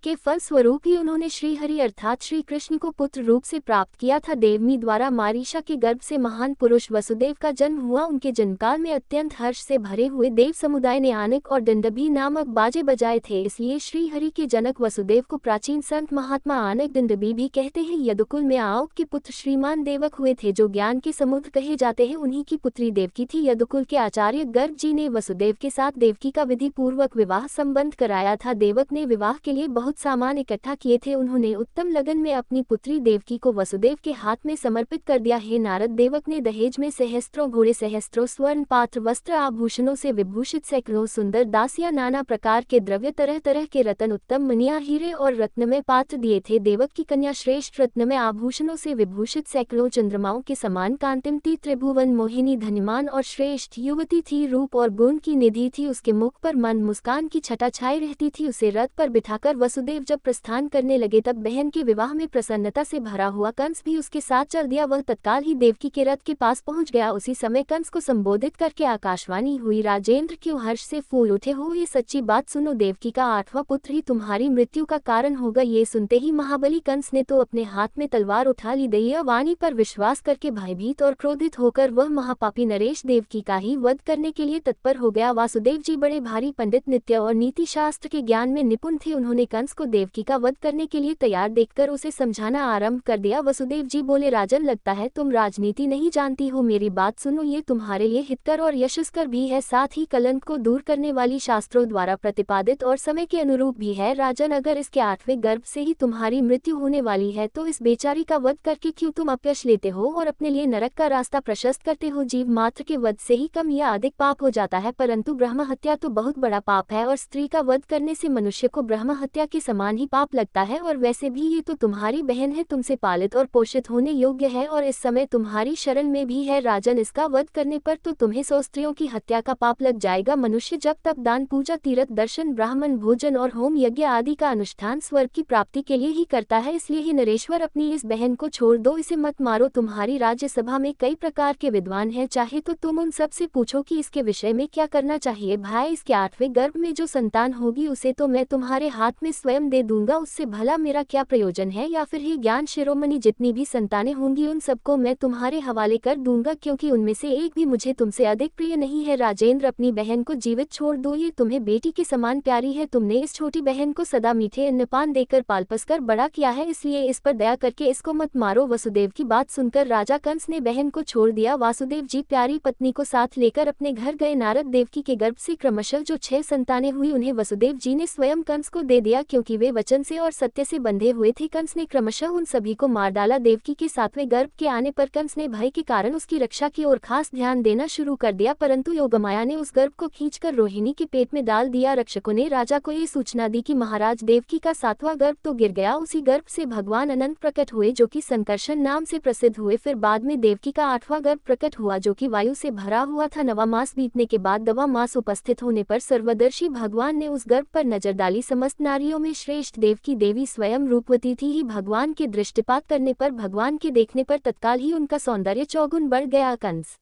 के फल स्वरूप ही उन्होंने श्रीहरि अर्थात श्री कृष्ण को पुत्र रूप से प्राप्त किया था। देवमी द्वारा मारीशा के गर्भ से महान पुरुष वसुदेव का जन्म हुआ। उनके जन्मकाल में अत्यंत हर्ष से भरे हुए देव समुदाय ने आनक और दंडभी नामक बाजे बजाए थे, इसलिए श्रीहरि के जनक वसुदेव को प्राचीन संत महात्मा आनक दंडभी भी कहते हैं। यदुकुल में आओक के पुत्र श्रीमान देवक हुए थे, जो ज्ञान के समुद्र कहे जाते हैं। उन्हीं की पुत्री देवकी थी। यदुकुल के आचार्य गर्ग जी ने वसुदेव के साथ देवकी का विधि पूर्वक विवाह संबंध कराया था। देवक ने विवाह के लिए बहुत सामान इकट्ठा किए थे। उन्होंने उत्तम लगन में अपनी पुत्री देवकी को वसुदेव के हाथ में समर्पित कर दिया। हे नारद, देवक ने दहेज में सहस्त्रों घोड़े, सहस्त्रों स्वर्ण पात्र, वस्त्र आभूषणों से विभूषित सैकड़ों सुंदर दासियां, नाना प्रकार के द्रव्य, तरह तरह के रत्न, उत्तम मणियां, हीरे और रत्नमय पात्र दिए थे। देवक की कन्या श्रेष्ठ रत्नमय आभूषणों से विभूषित सैकड़ों चंद्रमाओं के समान कांतिमती, त्रिभुवन मोहिनी, धनिमान और श्रेष्ठ युवती थी। रूप और गुण की निधि थी। उसके मुख पर मन मुस्कान की छटा छाई रहती थी। उसे रथ पर बिठाकर वसुदेव जब प्रस्थान करने लगे तब बहन के विवाह में प्रसन्नता से भरा हुआ कंस भी उसके साथ चल दिया। वह तत्काल ही देवकी के रथ के पास पहुंच गया। उसी समय कंस को संबोधित करके आकाशवाणी हुई, राजेंद्र क्यों हर्ष से फूल उठे हो? ये सच्ची बात सुनो, देवकी का 8वां पुत्र ही तुम्हारी मृत्यु का कारण होगा। ये सुनते ही महाबली कंस ने तो अपने हाथ में तलवार उठा ली। दैया वाणी पर विश्वास करके भयभीत और क्रोधित होकर वह महापापी नरेश देवकी का ही वध करने के लिए तत्पर हो गया। वासुदेव जी बड़े भारी पंडित, नित्य और नीति शास्त्र के ज्ञान में निपुण थे। उन्होंने कंस को देवकी का वध करने के लिए तैयार देखकर उसे समझाना आरंभ कर दिया। वसुदेव जी बोले, राजन, लगता है तुम राजनीति नहीं जानती हो। मेरी बात सुनो, ये तुम्हारे लिए हितकर और यशस्कर भी है, साथ ही कलंक को दूर करने वाली शास्त्रों द्वारा प्रतिपादित और समय के अनुरूप भी है। राजन, अगर इसके 8वें गर्भ से ही तुम्हारी मृत्यु होने वाली है तो इस बेचारी का वध करके क्यों तुम अपयश लेते हो और अपने लिए नरक का रास्ता प्रशस्त करते हो? जीव मात्र के वध से ही कम या अधिक पाप हो जाता है, परंतु ब्रह्म हत्या तो बहुत बड़ा पाप है और स्त्री का वध करने से मनुष्य को ब्रह्म हत्या के समान ही पाप लगता है। और वैसे भी ये तो तुम्हारी बहन है, तुमसे पालित और पोषित होने योग्य है और इस समय तुम्हारी शरण में भी है। राजन, इसका वध करने पर तो तुम्हें 100 स्त्रियों की हत्या का पाप लग जाएगा। मनुष्य जब तक दान, पूजा, तीर्थ दर्शन, ब्राह्मण भोजन और होम यज्ञ आदि का अनुष्ठान स्वर्ग की प्राप्ति के लिए ही करता है। इसलिए ही नरेश्वर, अपनी इस बहन को छोड़ दो, इसे मत मारो। तुम्हारी राज्यसभा में कई प्रकार के विद्वान हैं, चाहे तो तुम उन सब से पूछो कि इसके विषय में क्या करना चाहिए। भाई, इसके 8वें गर्भ में जो संतान होगी उसे तो मैं तुम्हारे हाथ में स्वयं दे दूंगा, उससे भला मेरा क्या प्रयोजन है। या फिर हे ज्ञान शिरोमणि, जितनी भी संतानें होंगी उन सबको मैं तुम्हारे हवाले कर दूंगा, क्योंकि उनमें से एक भी मुझे तुमसे अधिक प्रिय नहीं है। राजेंद्र, अपनी बहन को जीवित छोड़ दो, ये तुम्हें बेटी के समान प्यारी है। तुमने इस छोटी बहन को सदा मीठे अन्नपान देकर पाल पोस कर बड़ा किया है, इसलिए इस पर दया करके इसको मत मारो। वसुदेव की बात सुनकर राजा कंस ने बहन को छोड़ दिया। वासुदेव जी प्यारी पत्नी को साथ लेकर अपने घर गए। नारद देवकी के गर्भ से क्रमशः जो 6 संतानें हुई उन्हें वसुदेव जी ने स्वयं कंस को दे दिया, क्योंकि वे वचन से और सत्य से बंधे हुए थे। कंस ने क्रमशः उन सभी को मार डाला। देवकी के 7वें गर्भ के आने पर कंस ने भय के कारण उसकी रक्षा की ओर खास ध्यान देना शुरू कर दिया, परंतु योगमाया ने उस गर्भ को खींचकर रोहिणी के पेट में डाल दिया। रक्षकों ने राजा को ये सूचना दी कि महाराज, देवकी का 7वां गर्भ तो गिर गया। उसी गर्भ से भगवान अनंत प्रकट हुए, जो कि संकर्षण नाम से प्रसिद्ध हुए। फिर बाद में देवकी का 8वां गर्भ प्रकट हुआ, जो कि वायु से भरा हुआ था। 9वां मास बीतने के बाद 10वां मास उपस्थित होने पर सर्वदर्शी भगवान ने उस गर्भ पर नजर डाली। समस्त नारियों में श्रेष्ठ देवकी देवी स्वयं रूपवती थी ही। भगवान के दृष्टिपात करने पर, भगवान के देखने पर तत्काल ही उनका सौंदर्य चौगुन बढ़ गया। कंस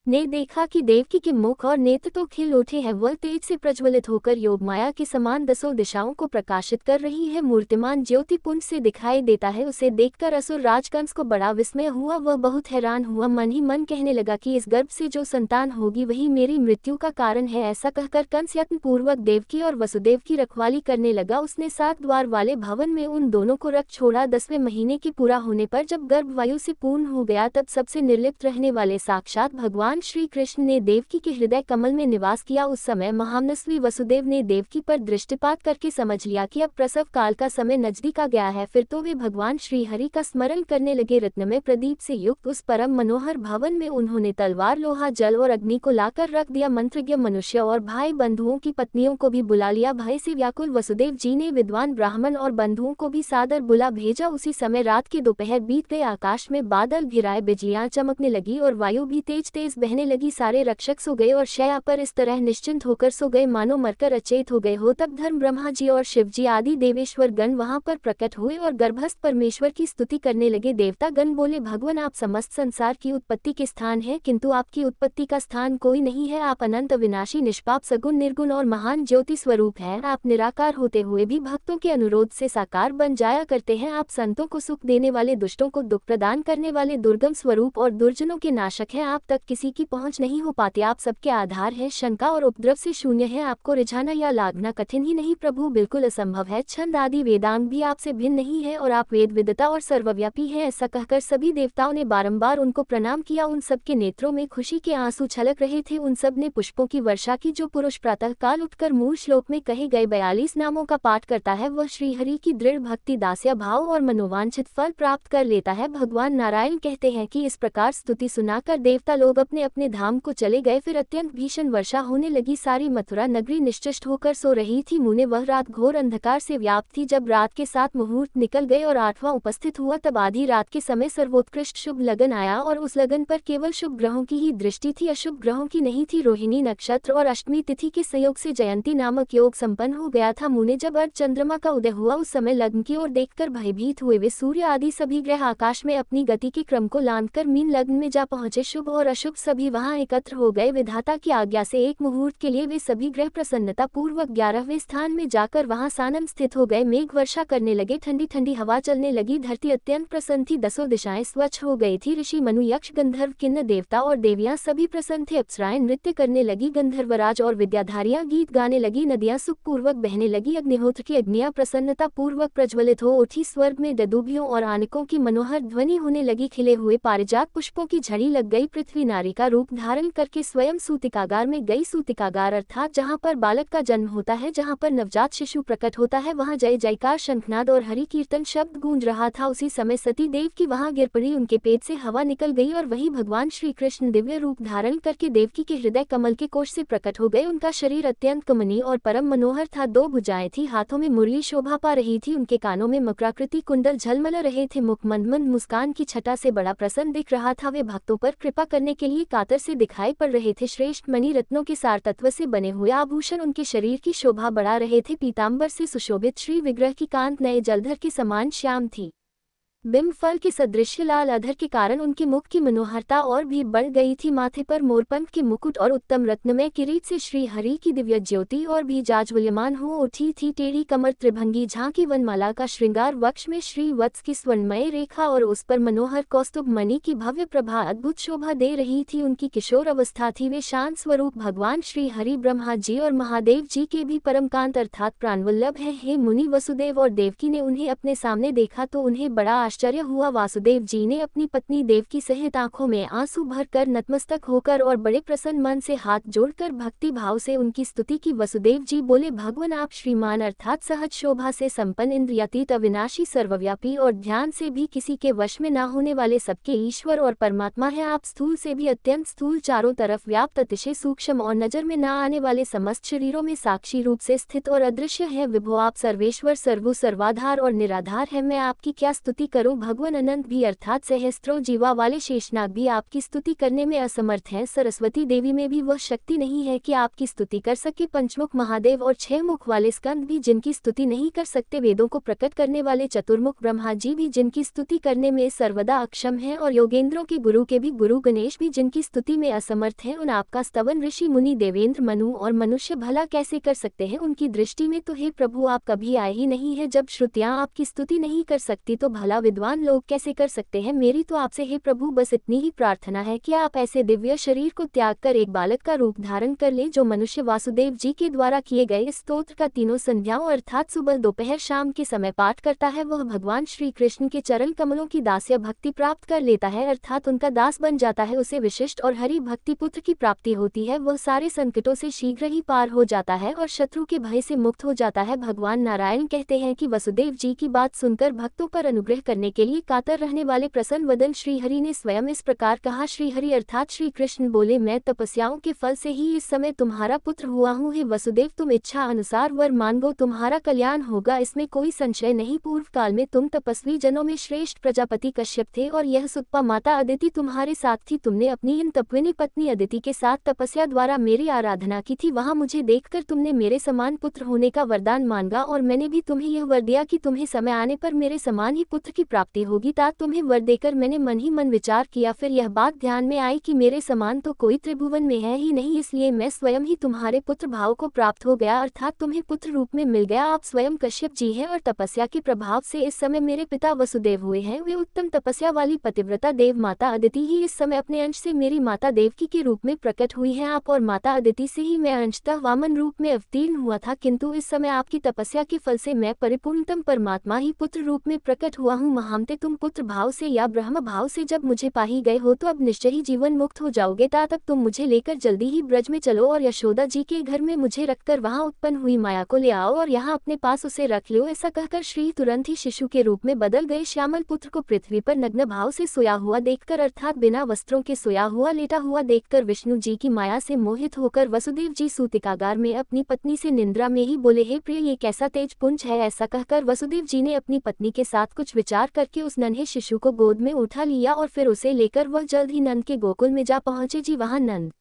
ने देखा कि देवकी के मुख और नेत्र तो खिल उठे हैं, वह तेज से प्रज्वलित होकर योगमाया के समान 10 दिशाओं को प्रकाशित कर रही है। मूर्तिमान ज्योति पुंज से दिखाई देता है। उसे देखकर असुर राज कंस को बड़ा विस्मय हुआ। वह बहुत हैरान हुआ, मन ही मन कहने लगा कि इस गर्भ से जो संतान होगी वही मेरी मृत्यु का कारण है। ऐसा कहकर कंस यत्न पूर्वक देवकी और वसुदेव की रखवाली करने लगा। उसने 7 द्वार वाले भवन में उन दोनों को रख छोड़ा। 10वें महीने के पूरा होने पर जब गर्भ वायु से पूर्ण हो गया, तब सबसे निर्लिप्त रहने वाले साक्षात भगवान श्री कृष्ण ने देवकी के हृदय कमल में निवास किया। उस समय महामनस्वी वसुदेव ने देवकी पर दृष्टिपात करके समझ लिया कि अब प्रसव काल का समय नजदीक आ गया है। फिर तो वे भगवान श्री हरि का स्मरण करने लगे। रत्नमय प्रदीप से युक्त उस परम मनोहर भवन में उन्होंने तलवार, लोहा, जल और अग्नि को लाकर रख दिया। मंत्रज्ञ मनुष्य और भाई बंधुओं की पत्नियों को भी बुला लिया। भय से व्याकुल वसुदेव जी ने विद्वान ब्राह्मण और बंधुओं को भी सादर बुला भेजा। उसी समय रात के दोपहर बीत गए। आकाश में बादल घिराए, बिजलियां चमकने लगी और वायु भी तेज तेज बहने लगी। सारे रक्षक सो गए और शैया पर इस तरह निश्चिंत होकर सो गए मानो मरकर अचेत हो गए हो। तब धर्म ब्रह्मा जी और शिव जी आदि देवेश्वर गण वहां पर प्रकट हुए और गर्भस्थ परमेश्वर की स्तुति करने लगे। देवता गण बोले, भगवान, आप समस्त संसार की उत्पत्ति के स्थान है, किंतु आपकी उत्पत्ति का स्थान कोई नहीं है। आप अनंत, विनाशी, निष्पाप, सगुण, निर्गुण और महान ज्योति स्वरूप हैं। आप निराकार होते हुए भी भक्तों के अनुरोध से साकार बन जाया करते हैं। आप संतों को सुख देने वाले, दुष्टों को दुख प्रदान करने वाले दुर्गम स्वरूप और दुर्जनों के नाशक हैं। आप तक किसी की पहुंच नहीं हो पाते। आप सबके आधार हैं, शंका और उपद्रव से शून्य है। आपको रिझाना या लादना कठिन ही नहीं प्रभु, बिल्कुल असंभव है। छंद आदि वेदांग भी आपसे भिन्न नहीं है और आप वेद विदता और सर्वव्यापी हैं। ऐसा कहकर सभी देवताओं ने बारंबार उनको प्रणाम किया। उन सबके नेत्रों में खुशी के आंसू छलक रहे थे। उन सब ने पुष्पों की वर्षा की। जो पुरुष प्रातः काल उठकर मूल श्लोक में कहे गए 42 नामों का पाठ करता है, वह श्रीहरि की दृढ़ भक्ति, दास्या भाव और मनोवांछित फल प्राप्त कर लेता है। भगवान नारायण कहते हैं कि इस प्रकार स्तुति सुनाकर देवता लोग अपने अपने धाम को चले गए। फिर अत्यंत भीषण वर्षा होने लगी। सारी मथुरा नगरी निश्चिष्ट होकर सो रही थी। मुने वह रात घोर अंधकार से व्याप्त थी। जब रात के 7 मुहूर्त निकल गए और 8वां उपस्थित हुआ, तब आधी रात के समय सर्वोत्कृष्ट शुभ लगन आया और उस लगन पर केवल शुभ ग्रहों की ही दृष्टि थी, अशुभ ग्रहों की नहीं थी। रोहिणी नक्षत्र और अष्टमी तिथि के संयोग से जयंती नामक योग संपन्न हो गया था। मुने जब अर्ध चंद्रमा का उदय हुआ, उस समय लग्न की ओर देखकर भयभीत हुए। वे सूर्य आदि सभी ग्रह आकाश में अपनी गति के क्रम को लांघकर मीन लग्न में जा पहुंचे। शुभ और अशुभ सभी वहां एकत्र हो गए। विधाता की आज्ञा से एक मुहूर्त के लिए वे सभी ग्रह प्रसन्नता पूर्वक 11वें स्थान में जाकर वहां सानम स्थित हो गए। मेघ वर्षा करने लगे, ठंडी ठंडी हवा चलने लगी। धरती अत्यंत प्रसन्न थी, 10 दिशाएं स्वच्छ हो गई थी। ऋषि, मनु, यक्ष, गंधर्व, किन्नर, देवता और देवियां सभी प्रसन्न थे। अप्सराएं नृत्य करने लगी, गंधर्वराज और विद्याधारियां गीत गाने लगी, नदियां सुखपूर्वक बहने लगी, अग्निहोत्र की अग्नियां प्रसन्नता पूर्वक प्रज्वलित हो उठी। स्वर्ग में डदुभियों और आनकों की मनोहर ध्वनि होने लगी। खिले हुए पारिजात पुष्पों की झड़ी लग गई। पृथ्वी नारी का रूप धारण करके स्वयं सूतिकागार में गई। सूतिकागार अर्थात जहाँ पर बालक का जन्म होता है, जहाँ पर नवजात शिशु प्रकट होता है, वहाँ जय जयकार, शंखनाद और हरि कीर्तन शब्द गूंज रहा था। उसी समय सती देव की वहाँ गिर पड़ी, उनके पेट से हवा निकल गई और वही भगवान श्री कृष्ण दिव्य रूप धारण करके देवकी के हृदय कमल के कोष से प्रकट हो गए। उनका शरीर अत्यंत कमनीय और परम मनोहर था। 2 भुजाएं थी, हाथों में मुरली शोभा पा रही थी, उनके कानों में मकराकृति कुंडल झलमल रहे थे। मुख मंद मंद मुस्कान की छटा से बड़ा प्रसन्न दिख रहा था। वे भक्तों पर कृपा करने के लिए कातर से दिखाई पड़ रहे थे। श्रेष्ठ मणि रत्नों के सार तत्व से बने हुए आभूषण उनके शरीर की शोभा बढ़ा रहे थे। पीतांबर से सुशोभित श्री विग्रह की कांत नए जलधर के समान श्याम थी। बिंब के सदृश लाल अधर के कारण उनके मुख की मनोहरता और भी बढ़ गई थी। माथे पर मोरपंख के मुकुट और उत्तम रत्नमय किरीट से श्री हरि की दिव्य ज्योति और भी जाज्वल्यमान हो उठी थी। टेढ़ी कमर, त्रिभंगी झांकी वनमाला का श्रृंगार, वक्ष में श्री वत्स की स्वर्णमय रेखा और उस पर मनोहर कौस्तुभ मणि की भव्य प्रभा अद्भुत शोभा दे रही थी। उनकी किशोर अवस्था थी। वे शांत स्वरूप भगवान श्री हरि, ब्रह्मा जी और महादेव जी के भी परमकांत अर्थात प्राणवल्लभ है। हे मुनि, वसुदेव और देवकी ने उन्हें अपने सामने देखा तो उन्हें बड़ा आश्चर्य हुआ। वासुदेव जी ने अपनी पत्नी देवकी सहित आंखों में आंसू भरकर नतमस्तक होकर और बड़े प्रसन्न मन से हाथ जोड़कर भक्ति भाव से उनकी स्तुति की। वसुदेव जी बोले, भगवान आप श्रीमान अर्थात सहज शोभा से संपन्न, इंद्रियातीत, अविनाशी, सर्वव्यापी और ध्यान से भी किसी के वश में न होने वाले सबके ईश्वर और परमात्मा है। आप स्थूल से भी अत्यंत स्थूल, चारों तरफ व्याप्त, अतिशय सूक्ष्म और नजर में न आने वाले समस्त शरीरों में साक्षी रूप से स्थित और अदृश्य है। विभो आप सर्वेश्वर, सर्वो सर्वाधार और निराधार है। मैं आपकी क्या स्तुति करूं। भगवान अनंत भी अर्थात सहस्त्रों जीवा वाले शेषनाग भी आपकी स्तुति करने में असमर्थ हैं। सरस्वती देवी में भी वह शक्ति नहीं है कि आपकी स्तुति कर सके। पंचमुख महादेव और 6 मुख वाले स्कंद भी जिनकी स्तुति नहीं कर सकते। वेदों को प्रकट करने वाले चतुर्मुख ब्रह्मा जी भी जिनकी स्तुति करने में सर्वदा अक्षम है। और योगेंद्रों के गुरु के भी गुरु गणेश भी जिनकी स्तुति में असमर्थ हैं। उन आपका स्तवन ऋषि मुनि, देवेंद्र, मनु और मनुष्य भला कैसे कर सकते हैं। उनकी दृष्टि में तो हे प्रभु आप कभी आए ही नहीं है। जब श्रुतियाँ आपकी स्तुति नहीं कर सकती तो भला विद्वान लोग कैसे कर सकते हैं। मेरी तो आपसे हे प्रभु बस इतनी ही प्रार्थना है कि आप ऐसे दिव्य शरीर को त्याग कर एक बालक का रूप धारण कर ले जो मनुष्य वासुदेव जी के द्वारा किए गए इस स्तोत्र का तीनों संध्याओं अर्थात सुबह, दोपहर, शाम के समय पाठ करता है। वह भगवान श्री कृष्ण के चरण कमलों की दास्य भक्ति प्राप्त कर लेता है अर्थात उनका दास बन जाता है। उसे विशिष्ट और हरि भक्ति पुत्र की प्राप्ति होती है। वह सारे संकटों से शीघ्र ही पार हो जाता है और शत्रु के भय से मुक्त हो जाता है। भगवान नारायण कहते हैं कि वसुदेव जी की बात सुनकर भक्तों पर अनुग्रह करने के लिए कातर रहने वाले प्रसन्न वदन श्रीहरि ने स्वयं इस प्रकार कहा। श्रीहरि अर्थात श्री कृष्ण बोले, मैं तपस्याओं के फल से ही इस समय तुम्हारा पुत्र हुआ हूँ। हे वसुदेव, तुम इच्छा अनुसार वर मांगो, तुम्हारा कल्याण होगा, इसमें कोई संशय नहीं। पूर्व काल में तुम तपस्वी जनों में श्रेष्ठ प्रजापति कश्यप थे और यह सुतपा माता अदिति तुम्हारे साथ थी। तुमने अपनी इन तपस्विनी पत्नी अदिति के साथ तपस्या द्वारा मेरी आराधना की थी। वहाँ मुझे देखकर तुमने मेरे समान पुत्र होने का वरदान मांगा और मैंने भी तुम्हें यह वर दिया कि तुम्हें समय आने पर मेरे समान ही पुत्र की प्राप्ति होगी। तात तुम्हें वर देकर मैंने मन ही मन विचार किया। फिर यह बात ध्यान में आई कि मेरे समान तो कोई त्रिभुवन में है ही नहीं, इसलिए मैं स्वयं ही तुम्हारे पुत्र भाव को प्राप्त हो गया अर्थात तुम्हें पुत्र रूप में मिल गया। आप स्वयं कश्यप जी हैं और तपस्या के प्रभाव से इस समय मेरे पिता वसुदेव हुए हैं। वे उत्तम तपस्या वाली पतिव्रता देव माता अदिति ही इस समय अपने अंश से मेरी माता देवकी के रूप में प्रकट हुई हैं। आप और माता अदिति से ही मैं अंशतः वामन रूप में अवतीर्ण हुआ था, किंतु इस समय आपकी तपस्या के फल से मैं परिपूर्णतम परमात्मा ही पुत्र रूप में प्रकट हुआ हूँ। महामते तुम पुत्र भाव से या ब्रह्म भाव से जब मुझे पा ही गए हो तो अब निश्चय ही जीवन मुक्त हो जाओगे। तब तुम मुझे लेकर जल्दी ही ब्रज में चलो और यशोदा जी के घर में मुझे रखकर वहाँ उत्पन्न हुई माया को ले आओ और यहाँ अपने पास उसे रख लो। ऐसा कहकर श्री तुरंत ही शिशु के रूप में बदल गए। श्यामल पुत्र को पृथ्वी पर नग्न भाव से सोया हुआ देखकर अर्थात बिना वस्त्रों के सोया हुआ लेटा हुआ देखकर विष्णु जी की माया से मोहित होकर वसुदेव जी सूतिकागार में अपनी पत्नी से निंद्रा में ही बोले, हे प्रिय ये कैसा तेज पुंज है। ऐसा कहकर वसुदेव जी ने अपनी पत्नी के साथ कुछ विचार करके उस नन्हे शिशु को गोद में उठा लिया और फिर उसे लेकर वह जल्द ही नंद के गोकुल में जा पहुंचे। जी वहां नंद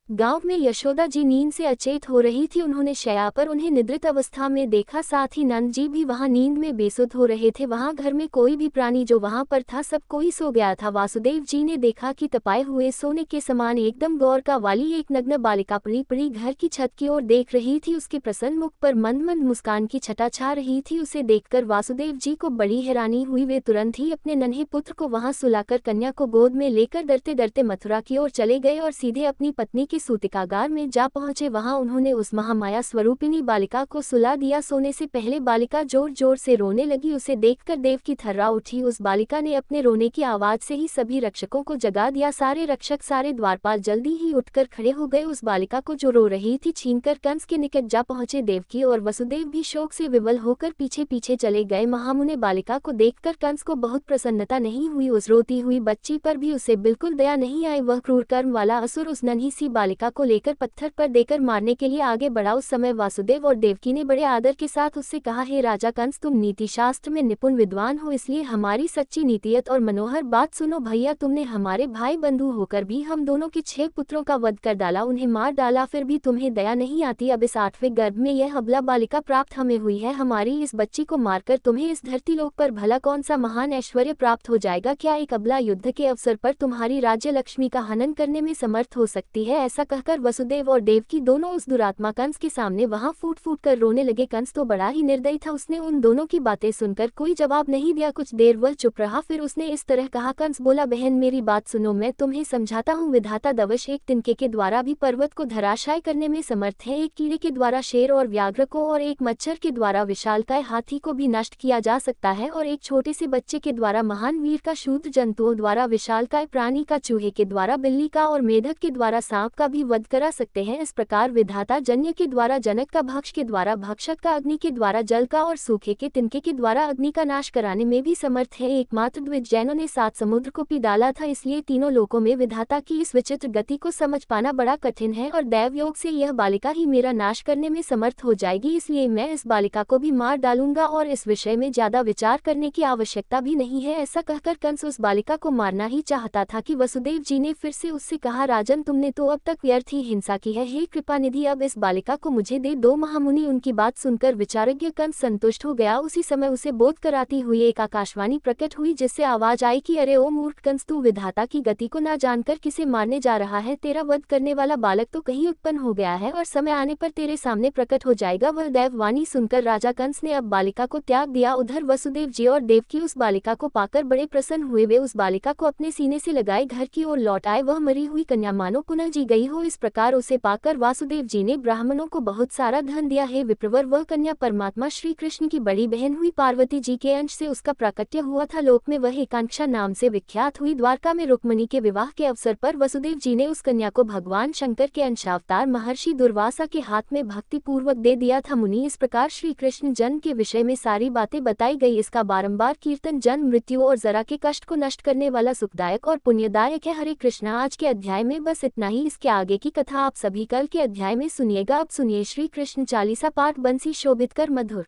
गांव में यशोदा जी नींद से अचेत हो रही थी। उन्होंने शया पर उन्हें निद्रित अवस्था में देखा, साथ ही नंद जी भी वहां नींद में बेसुध हो रहे थे। वहां घर में कोई भी प्राणी जो वहां पर था सब कोई सो गया था। वासुदेव जी ने देखा कि तपाए हुए सोने के समान एकदम गौर का वाली एक नग्न बालिका पड़ी पड़ी घर की छत की ओर देख रही थी। उसके प्रसन्न मुख पर मंद मंद मुस्कान की छटा छा रही थी। उसे देखकर वासुदेव जी को बड़ी हैरानी हुई। वे तुरंत ही अपने नन्हे पुत्र को वहां सुलाकर कन्या को गोद में लेकर डरते डरते मथुरा की ओर चले गए और सीधे अपनी पत्नी के सूतिकागार में जा पहुंचे। वहां उन्होंने उस महामाया स्वरूपिणी बालिका को सुला दिया। सोने से पहले बालिका जोर जोर से रोने लगी। उसे देखकर देवकी थर्रा उठी। उस बालिका ने अपने रोने की आवाज से ही सभी रक्षकों को जगा दिया। सारे रक्षक, सारे द्वारपाल जल्दी ही उठकर खड़े हो गए। उस बालिका को जो रो रही थी छीनकर कंस के निकट जा पहुंचे। देवकी और वसुदेव भी शोक से विवल होकर पीछे पीछे चले गए। महामुने बालिका को देखकर कंस को बहुत प्रसन्नता नहीं हुई। उस रोती हुई बच्ची पर भी उसे बिल्कुल दया नहीं आई। वह क्रूर कर्म वाला असुर उस नन्ही सी बालिका को लेकर पत्थर पर देकर मारने के लिए आगे बढ़ा। उस समय वासुदेव और देवकी ने बड़े आदर के साथ उससे कहा, हे राजा कंस, तुम नीति शास्त्र में निपुण विद्वान हो, इसलिए हमारी सच्ची नीतियत और मनोहर बात सुनो। भैया, तुमने हमारे भाई बंधु होकर भी हम दोनों के 6 पुत्रों का वध कर डाला, उन्हें मार डाला, फिर भी तुम्हें दया नहीं आती। अब इस 8वें गर्भ में यह अबला बालिका प्राप्त हमें हुई है। हमारी इस बच्ची को मारकर तुम्हें इस धरती लोक पर भला कौन सा महान ऐश्वर्य प्राप्त हो जाएगा? क्या एक अबला युद्ध के अवसर पर तुम्हारी राज्य लक्ष्मी का हनन करने में समर्थ हो सकती है? ऐसा कहकर वसुदेव और देवकी दोनों उस दुरात्मा कंस के सामने वहां फूट फूट कर रोने लगे। कंस तो बड़ा ही निर्दयी था, उसने उन दोनों की बातें सुनकर कोई जवाब नहीं दिया। कुछ देर वह चुप रहा, फिर उसने इस तरह कहा। कंस बोला, बहन मेरी बात सुनो, मैं तुम्हें समझाता हूँ। विधाता दवश एक तिनके के द्वारा भी पर्वत को धराशायी करने में समर्थ है, एक कीड़े के द्वारा शेर और व्याघ्र को, और एक मच्छर के द्वारा विशालकाय हाथी को भी नष्ट किया जा सकता है, और एक छोटे से बच्चे के द्वारा महान वीर का, शूद्र जंतुओं द्वारा विशालकाय प्राणी का, चूहे के द्वारा बिल्ली का, और मेढक के द्वारा सांप का भी वध करा सकते हैं। इस प्रकार विधाता जन्य के द्वारा जनक का, भक्ष के द्वारा भक्षक का, अग्नि के द्वारा जल का, और सूखे के तिनके के द्वारा अग्नि का नाश कराने में भी समर्थ है। एकमात्र द्विजैनों ने 7 समुद्र को पी डाला था, इसलिए तीनों लोकों में विधाता की इस विचित्र गति को समझ पाना बड़ा कठिन है, और दैव योग से यह बालिका ही मेरा नाश करने में समर्थ हो जाएगी, इसलिए मैं इस बालिका को भी मार डालूंगा, और इस विषय में ज्यादा विचार करने की आवश्यकता भी नहीं है। ऐसा कहकर कंस उस बालिका को मारना ही चाहता था कि वसुदेव जी ने फिर से उससे कहा, राजन, तुमने तो अब तक व्यर्थ ही हिंसा की है, हे कृपानिधि, अब इस बालिका को मुझे दे दो। महामुनि उनकी बात सुनकर विचारज्ञ कंस संतुष्ट हो गया। उसी समय उसे बोध कराती हुई एक आकाशवाणी प्रकट हुई, जिससे आवाज आई कि अरे ओ मूर्ख कंस, तू विधाता की गति को न जानकर किसे मारने जा रहा है? तेरा वध करने वाला बालक तो कहीं उत्पन्न हो गया है, और समय आने पर तेरे सामने प्रकट हो जाएगा। वह दैववाणी सुनकर राजा कंस ने अब बालिका को त्याग दिया। उधर वसुदेव जी और देवकी उस बालिका को पाकर बड़े प्रसन्न हुए। वे उस बालिका को अपने सीने से लगाए घर की ओर लौट आए। वह मरी हुई कन्या मानो पुनः जी गई हो। इस प्रकार उसे पाकर वासुदेव जी ने ब्राह्मणों को बहुत सारा धन दिया। हे विप्रवर, वह कन्या परमात्मा श्री कृष्ण की बड़ी बहन हुई। पार्वती जी के अंश से उसका प्राकट्य हुआ था। लोक में वह एकांक्षा नाम से विख्यात हुई। द्वारका में रुक्मिणी के विवाह के अवसर पर वसुदेव जी ने उस कन्या को भगवान शंकर के अंशावतार महर्षि दुर्वासा के हाथ में भक्ति पूर्वक दे दिया था। मुनि, इस प्रकार श्री कृष्ण जन्म के विषय में सारी बातें बताई गई। इसका बारंबार कीर्तन जन्म, मृत्यु और जरा के कष्ट को नष्ट करने वाला सुखदायक और पुण्यदायक है। हरे कृष्णा। आज के अध्याय में बस इतना ही। इसके आगे की कथा आप सभी कल के अध्याय में सुनिएगा। अब सुनिए श्री कृष्ण चालीसा पाठ। बंसी शोभित कर मधुर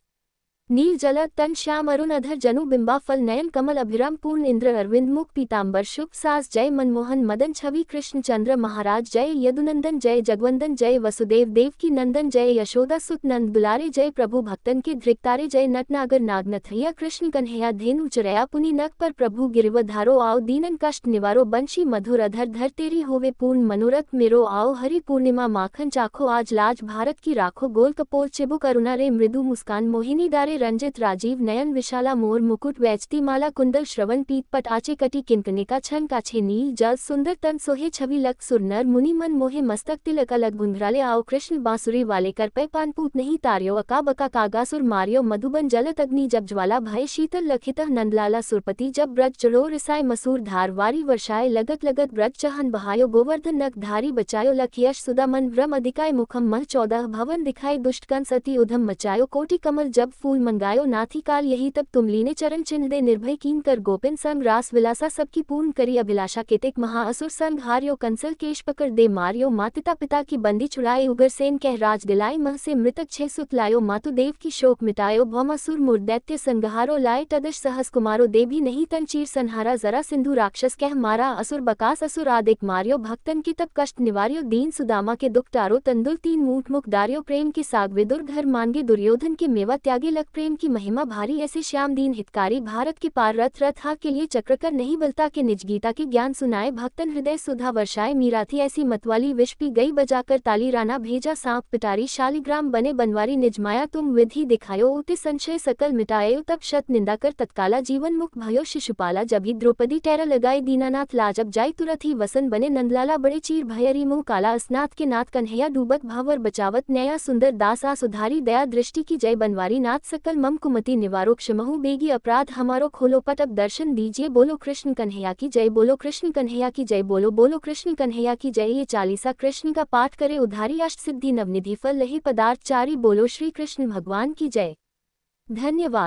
नील जल तन श्याम अरुण अधर जनु बिंबा फल नयन कमल अभिराम पूर्ण इंद्र अरविंद मुख पीताम्बर शुभ सास जय मनमोहन मदन छवि कृष्ण चंद्र महाराज जय यदुनंदन जय जगवंदन जय वसुदेव देव की नंदन जय यशोदा सुत नंद दुलारे जय प्रभु भक्तन के धृक्तारे जय नटनागर नागनथैया कृष्ण कन्हैया धेनु चरया पुनि नक पर प्रभु गिरिवधारो आओ दीनन कष्ट निवारो बंशी मधुर अधर धर तेरी होवे पूर्ण मनोरथ मेरो आओ हरि पूर्णिमा माखन चाखो आज लाज भारत की राखो गोल कपोल चिबुक अरुणा रे मृदु मुस्कान मोहिनी दारे रंजित राजीव नयन विशाला मोर मुकुट वैजती माला कुंडल श्रवण पीत पट आचे कटी किनकनिका छन काछे नील जल सुंदर तन सोहे छवि लक सुर नर मुनि मन मोहे मस्तक तिलक अलग घुंघराले आओ कृष्ण बांसुरी वाले कर पे पानपूत नहीं तार्यो अका बका कागासुर मारियो मधुबन जलत अग्नि जब ज्वाला भय शीतल लखित नंदलाला सुरपति जब ब्रज चढ़ो रिसाय मसूर धार वारी वर्षाए लगत लगत ब्रज चहन बहायो गोवर्धन नक धारी बचायो लख यश सुदा मन व्रम अधिकाय मुखम मह 14 भवन दिखाए दुष्ट कंस अति उधम मचायो कोटि कमल जब फूल मंगायो नाथी काल यही तब तुम लीने चरण चिन्ह दे निर्भय कीन कर गोपिन संग रास विलासा सबकी पूर्ण करी अभिलाषा केतिक महाअसुर संग हारियो कंसल केश पकड़ दे मारियो मातिता पिता की बंदी छुड़ाए उग्रसेन कह राज दिलाए मह से मृतक 6 सुत लायो मातु देव की शोक मिटायो भौमासुर मूर दैत्य संगहारो लाए तदश सहस कुमारो देवी नहीं तन चीर संहारा जरा सिंधु राक्षस कह मारा असुर बकास असुर आदिक मारियो भक्तन की तब कष्ट निवारियो दीन सुदामा के दुख टारो तंदुल 3 मूठ मुख दारियो प्रेम के साग विदुर घर मांगे दुर्योधन के मेवा त्यागे लग प्रेम की महिमा भारी ऐसे श्याम दीन हितकारी भारत के पार रथ रथ हा के लिए चक्रकर नहीं बलता के निज गीता के ज्ञान सुनाए भक्तन हृदय सुधा वर्षाए मीरा थी ऐसी मतवाली विष पी गई बजाकर ताली राना भेजा सांप पिटारी शालिग्राम बने बनवारी निज माया तुम विधि दिखायो उते संशय सकल मिटायो तब शत निंदा कर तत्काला जीवन मुख भयो शिशुपाला जब ही द्रौपदी टेरा लगाए दीनानाथ लाजब जाय तुरत ही वसन बने नंदलाला बड़े चीर भयरी मुँह काला स्नात के नाथ कन्हैया डूबक भावर बचावत नया सुंदर दासा सुधारी दया दृष्टि की जय बनवारी नाथ सकल मम कुमति निवारो क्षमहु बेगी अपराध हमारो खोलो पट अब दर्शन दीजिए बोलो कृष्ण कन्हैया की जय बोलो कृष्ण कन्हैया की जय बोलो कृष्ण कन्हैया की जय। ये चालीसा कृष्ण का पाठ करे उधारी अष्ट सिद्धि नवनिधि फल लहे पदार्थ चारी बोलो श्री कृष्ण भगवान की जय। धन्यवाद।